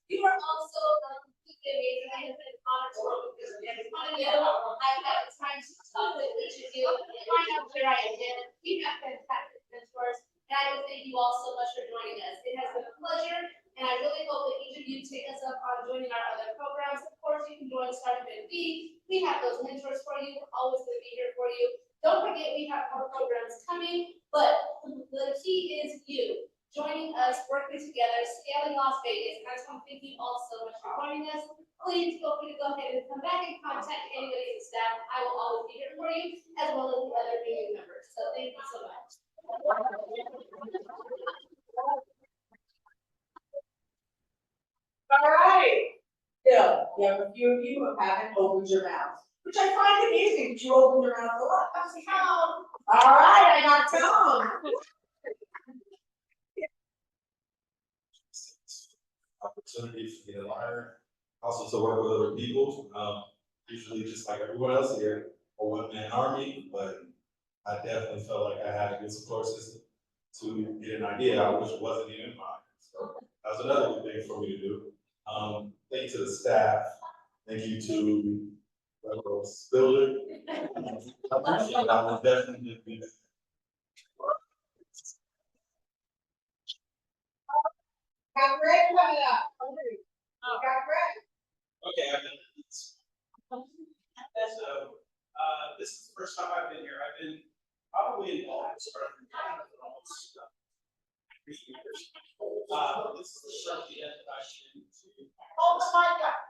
You are also amazing. I have been honored to work with you. I've had the time to talk with each of you, find out your ideas. You have fantastic mentors, and I will thank you all so much for joining us. It has been a pleasure, and I really hope that each of you take us up on joining our other programs. Of course, you can join StartUp NB. We have those mentors for you. We're always going to be here for you. Don't forget, we have more programs coming, but the key is you joining us, working together, scaling Las Vegas. And I just want to thank you all so much for joining us. Please feel free to go ahead and come back and contact anybody in staff. I will always be here for you, as well as the other meeting members. So thank you so much. All right. Bill, we have a few of you who haven't opened your mouths, which I find amusing because you open your mouth a lot. All right, I got Tom. Opportunities to get a lawyer, also to work with other people. Usually just like everyone else here, a one-man army, but I definitely felt like I had a good support system to get an idea out, which wasn't even mine. So that was another good thing for me to do. Thank you to the staff. Thank you to Spiller. I will definitely be. Got Greg coming up. Got Greg. Okay, I've been this. So, this is the first time I've been here. I've been probably involved for almost 3 years. This is the start of the introduction to. Oh my God.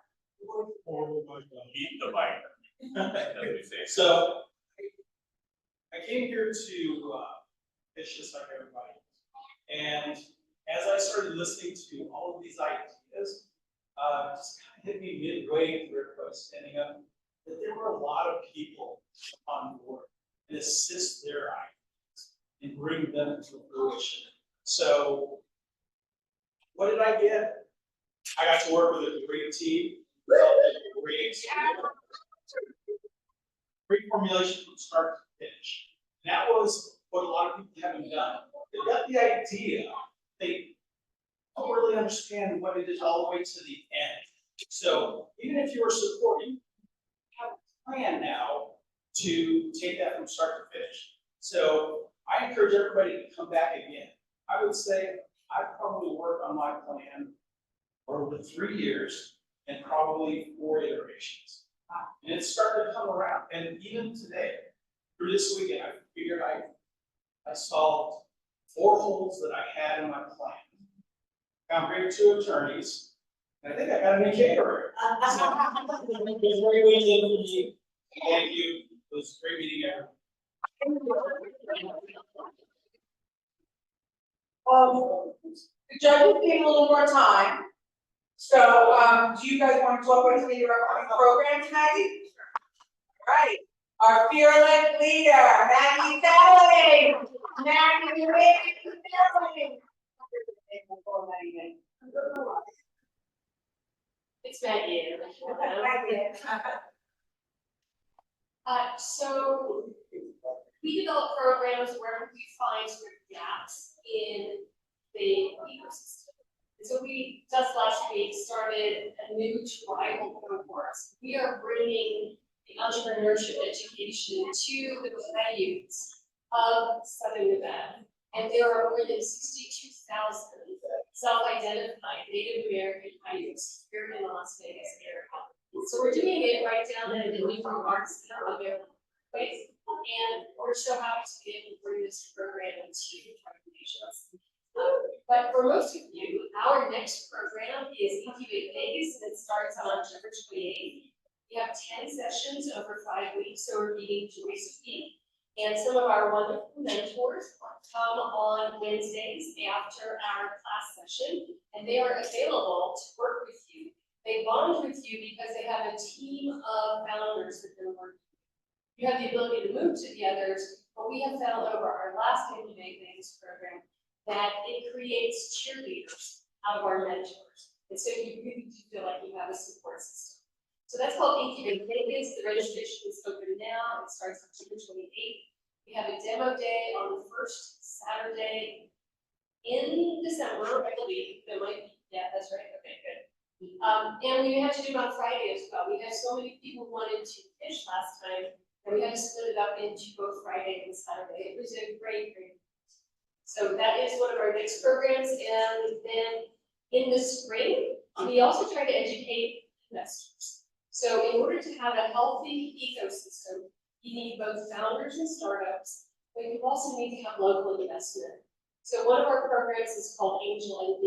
Oh my God. Eat the mic. So, I came here to pitch just like everybody. And as I started listening to all of these ideas, just kind of hit me midway through it, standing up, that there were a lot of people on board and assist their ideas and bring them to fruition. So, what did I get? I got to work with a great team, great formulation from start to finish. And that was what a lot of people haven't done. They got the idea, they don't really understand what it is all the way to the end. So even if you were supporting, you have a plan now to take that from start to finish. So I encourage everybody to come back again. I would say I'd probably work on my plan for over 3 years and probably 4 iterations. And it's starting to come around. And even today, through this weekend, I figured I solved 4 holes that I had in my plan. Found great 2 attorneys, and I think I got a new caterer. So, it was very easy for me. Thank you. It was a great meeting everyone. The judges need a little more time. So, do you guys want to talk about some of your upcoming programs, Maggie? Right, our fearless leader, Maggie Dowling. Maggie, you're making the feeling. It's Maggie. So we develop programs where we find sort of gaps in the ecosystem. And so we just last week started a new tribal cohort. We are bringing the entrepreneurship education to the Paiutes of Southern Nevada. And there are more than 62,000 self-identified Native American Paiutes here in the Las Vegas area. So we're doing it right down at the New Arts Center place. And we're so happy to be able to bring this program to tribal nations. But for most of you, our next program is Incubate Vegas, and it starts on October 28th. We have 10 sessions over 5 weeks, so we're meeting twice a week. And some of our wonderful mentors come on Wednesdays after our class session, and they are available to work with you. They bond with you because they have a team of founders that they're working with. You have the ability to move to the others, but we have found over our last Incubate Vegas program that it creates cheerleaders out of our mentors. And so you really do feel like you have a support system. So that's called Incubate Vegas. The registration is open now. It starts October 28th. We have a demo day on the first Saturday in December, I believe. That might be, yeah, that's right. Okay, good. And we have to do it on Friday as well. We had so many people who wanted to pitch last time, and we had to split it up into both Friday and Saturday. It was a great. So that is one of our next programs. And then in the spring, we also try to educate investors. So in order to have a healthy ecosystem, you need both founders and startups, but you also need to have local investment. So one of our programs is called Angel NV,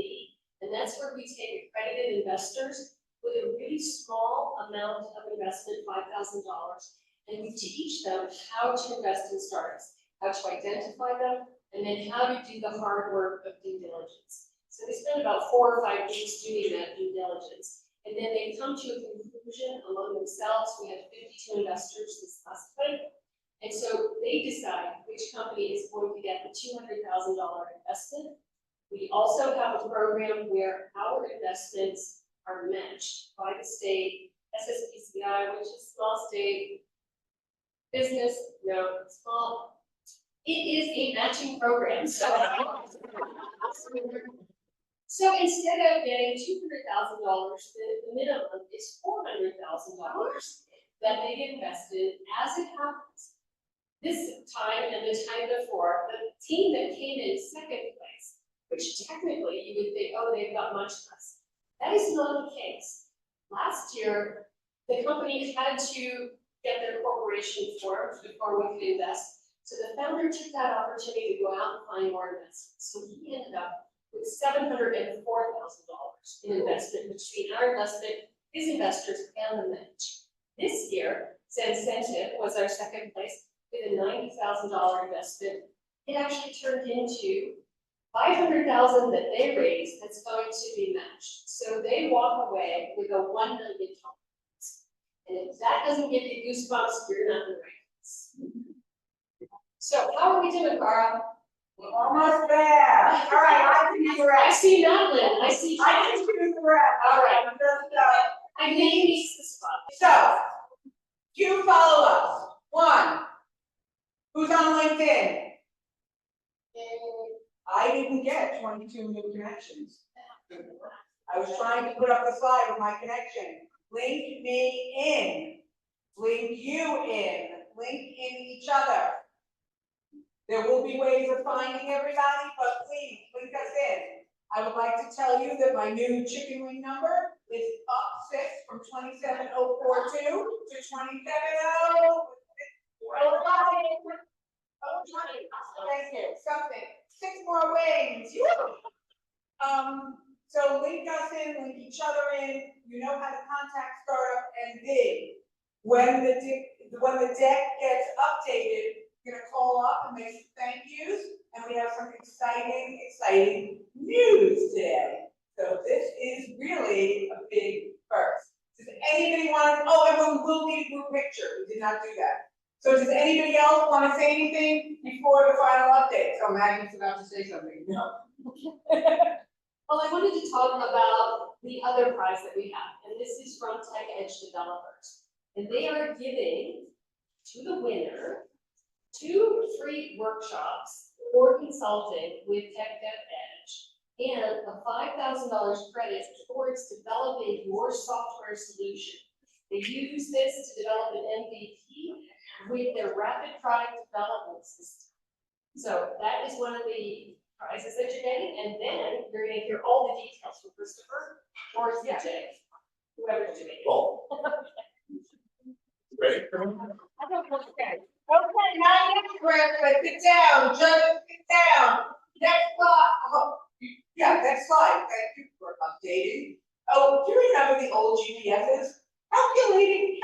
and that's where we take accredited investors with a really small amount of investment, $5,000, and we teach them how to invest in startups, how to identify them, and then how to do the hard work of due diligence. So they spend about 4 or 5 weeks doing that due diligence. And then they come to a conclusion among themselves. We had 52 investors this last time. And so they decide which company is going to get the $200,000 investment. We also have a program where our investments are matched by the state, SSPCI, which is small state business, no, small. It is a matching program. So instead of getting $200,000, the minimum is $400,000 that they invested. As it happens, this time and the time before, the team that came in second place, which technically you would think, oh, they've got much less. That is not the case. Last year, the company had to get their corporation formed before we could invest. So the founder took that opportunity to go out and find more investments. So he ended up with $704,000 in investment between our investment, his investors, and the match. This year, Sensitive was our second place with a $90,000 investment. It actually turned into $500,000 that they raised that's going to be matched. So they walk away with a $1 million. And if that doesn't give you goosebumps, you're not in the right place. So how are we doing, Cara? We're almost there. All right, I see you. I see Madeline. I see. I see you. All right. I may miss the spot. So, 2 follow-ups. 1, who's on LinkedIn? I didn't get 22 new connections. I was trying to put up the slide with my connection. Link me in, link you in, link in each other. There will be ways of finding everybody, but please link us in. I would like to tell you that my new chicken wing number is up 6 from 27042 to 270. Oh, 20, thank you, something, 6 more wings, so link us in, link each other in, you know how to contact StartUp and Big. When the deck gets updated, you're gonna call up and make some thank yous, and we have some exciting news today. So this is really a big first. Does anybody want to, and we'll need a group picture, we did not do that. So does anybody else want to say anything before the final update? So Maggie's about to say something. No. Well, I wanted to talk about the other prize that we have, and this is from Tech Edge Developers. And they are giving to the winner 2 free workshops for consulting with Tech Edge and a $5,000 credit towards developing your software solution. They use this to develop an MVP with their rapid product development system. So that is one of the prizes that you're getting, and then you're gonna hear all the details from Christopher or CJ, whoever's doing it. Ready? Okay, not next breath, but sit down, just sit down. Next slide, next slide, thank you for updating. Oh, do you remember the old GPSs? Calculating.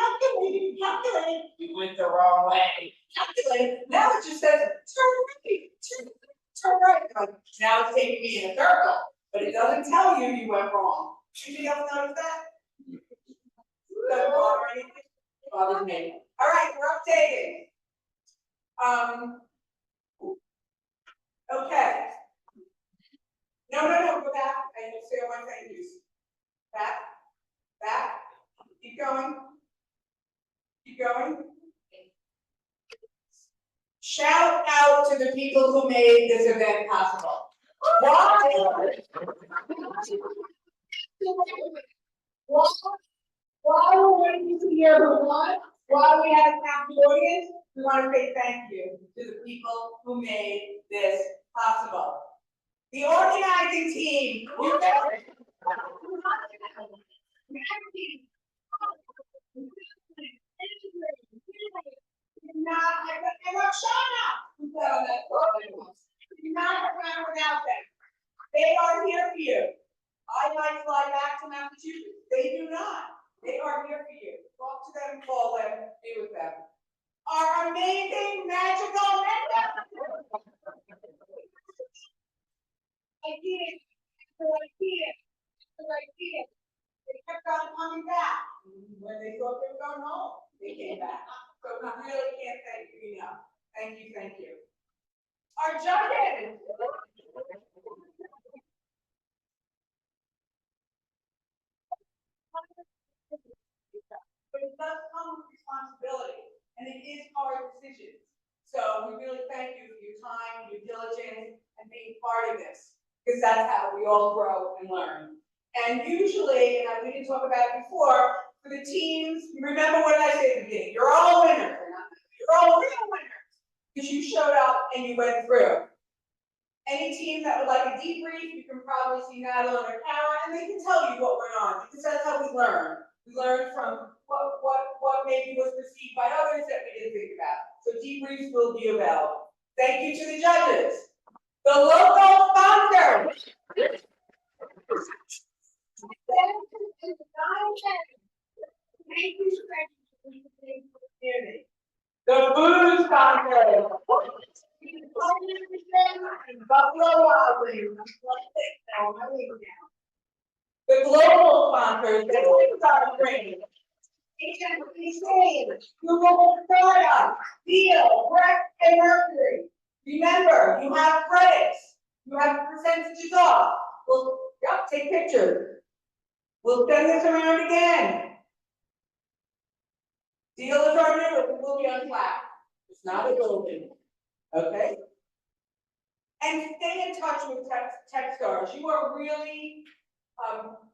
You went the wrong way. Calculating, now it just says, turn right. Like, now it's taking me in a circle, but it doesn't tell you you went wrong. Anybody else notice that? Doesn't bother anything? Bothers me. All right, we're updating. Okay. No, go back, and you'll see what I use. Back, keep going. Shout out to the people who made this event possible. While we're waiting to hear who won, while we have the audience, we want to say thank you to the people who made this possible. The organizing team, you and Roshana, who's on that program, do not have around without them. They are here for you. I might fly back to Massachusetts. They do not. They are here for you. Talk to them, call them, be with them. Our amazing, magical members. I did it. They kept on coming back. When they thought they were going home, they came back. So we really can't thank you enough. Thank you. Our judges. But it does come with responsibility, and it is hard decisions. So we really thank you for your time, your diligence, and being part of this, because that's how we all grow and learn. And usually, and we didn't talk about it before, for the teams, remember what I said at the beginning, you're all winners. You're all real winners, because you showed up and you went through. Any team that would like a debrief, you can probably see Natalie on their camera, and they can tell you what went on, because that's how we learn. We learn from what maybe was perceived by others that we didn't think about. So debriefs will be available. Thank you to the judges. The local sponsors. Thank you for the community. The food sponsors. Buffalo Wild Wings. The global sponsors, the TechStars training, HMC, Google StartUp, Deal, Breck, and Mercury. Remember, you have credits, you have percentages off. We'll take pictures. We'll send this around again. Deal is our new, it will be on Slack. It's not a building. Okay? And stay in touch with TechStars. You are really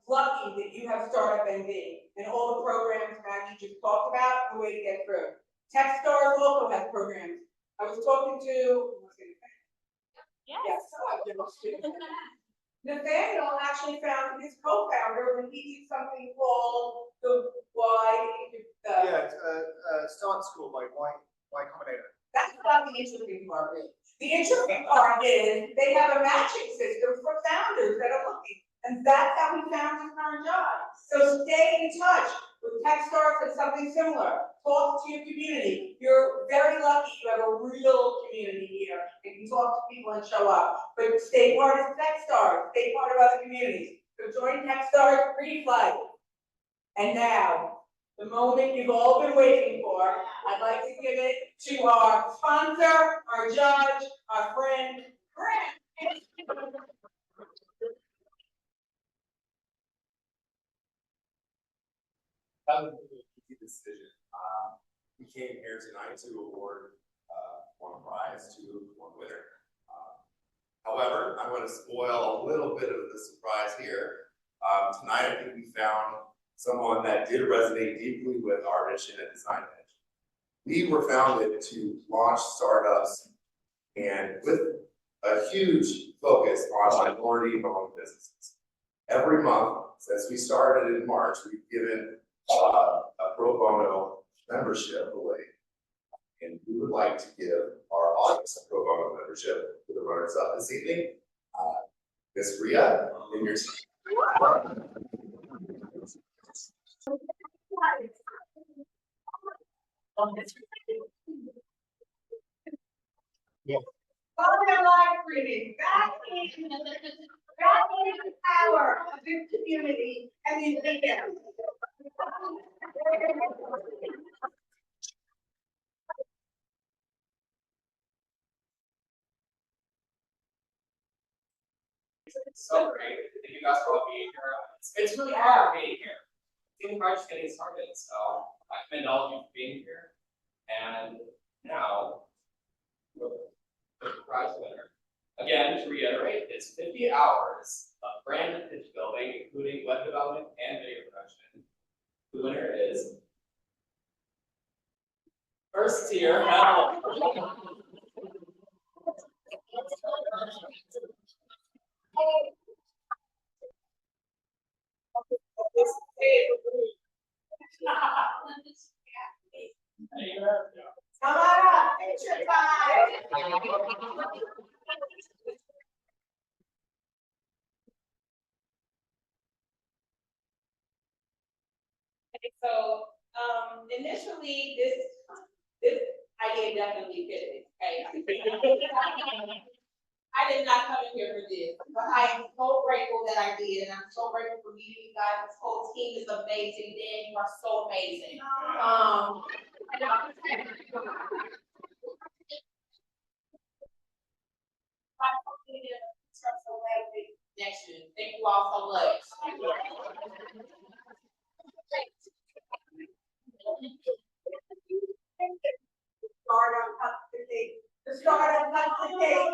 lucky that you have StartUp NV and all the programs Maggie just talked about, the way to get through. TechStars also has programs. I was talking to. Yes. Nathaniel actually found his co-founder when he did something called the Yeah, Start School by Y Combinator. That's not the interesting part, really. The interesting part is they have a matching system for founders that are looking, and that's how we found his current job. So stay in touch with TechStars and something similar. Talk to your community. You're very lucky you have a real community here. You can talk to people and show up. But stay part of TechStars. Stay part of other communities. So join TechStars, free flight. And now, the moment you've all been waiting for, I'd like to give it to our sponsor, our judge, our friend, Grant. That was an easy decision. We came here tonight to award one prize to one winner. However, I'm going to spoil a little bit of the surprise here. Tonight, I think we found someone that did resonate deeply with our mission at Design Edge. We were founded to launch startups and with a huge focus on minority-owned businesses. Every month since we started in March, we've given a pro bono membership away. And we would like to give our audience a pro bono membership to the runners up this evening. Ms. Ria, in your seat. Welcome live reading. That is the power of this community and these videos. It's so great. Thank you guys for all being here. It's really hard being here. It's hard just getting started. So I commend all of you for being here. And now, the prize winner. Again, to reiterate, it's 50 hours of brand and pitch building, including web development and video production. The winner is First Tier Health. Come on up, picture time. Okay, so, initially, this idea definitely fitted, okay? I did not come in here for this, but I am so grateful that I did, and I'm so grateful for meeting you guys. This whole team is amazing. Dan, you are so amazing. Connection. Thank you all so much. The startup cuts the cake.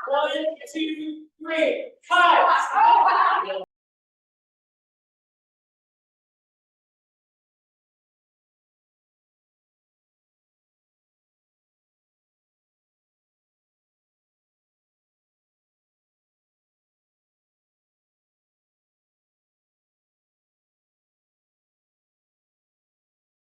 1, 2, 3, cut!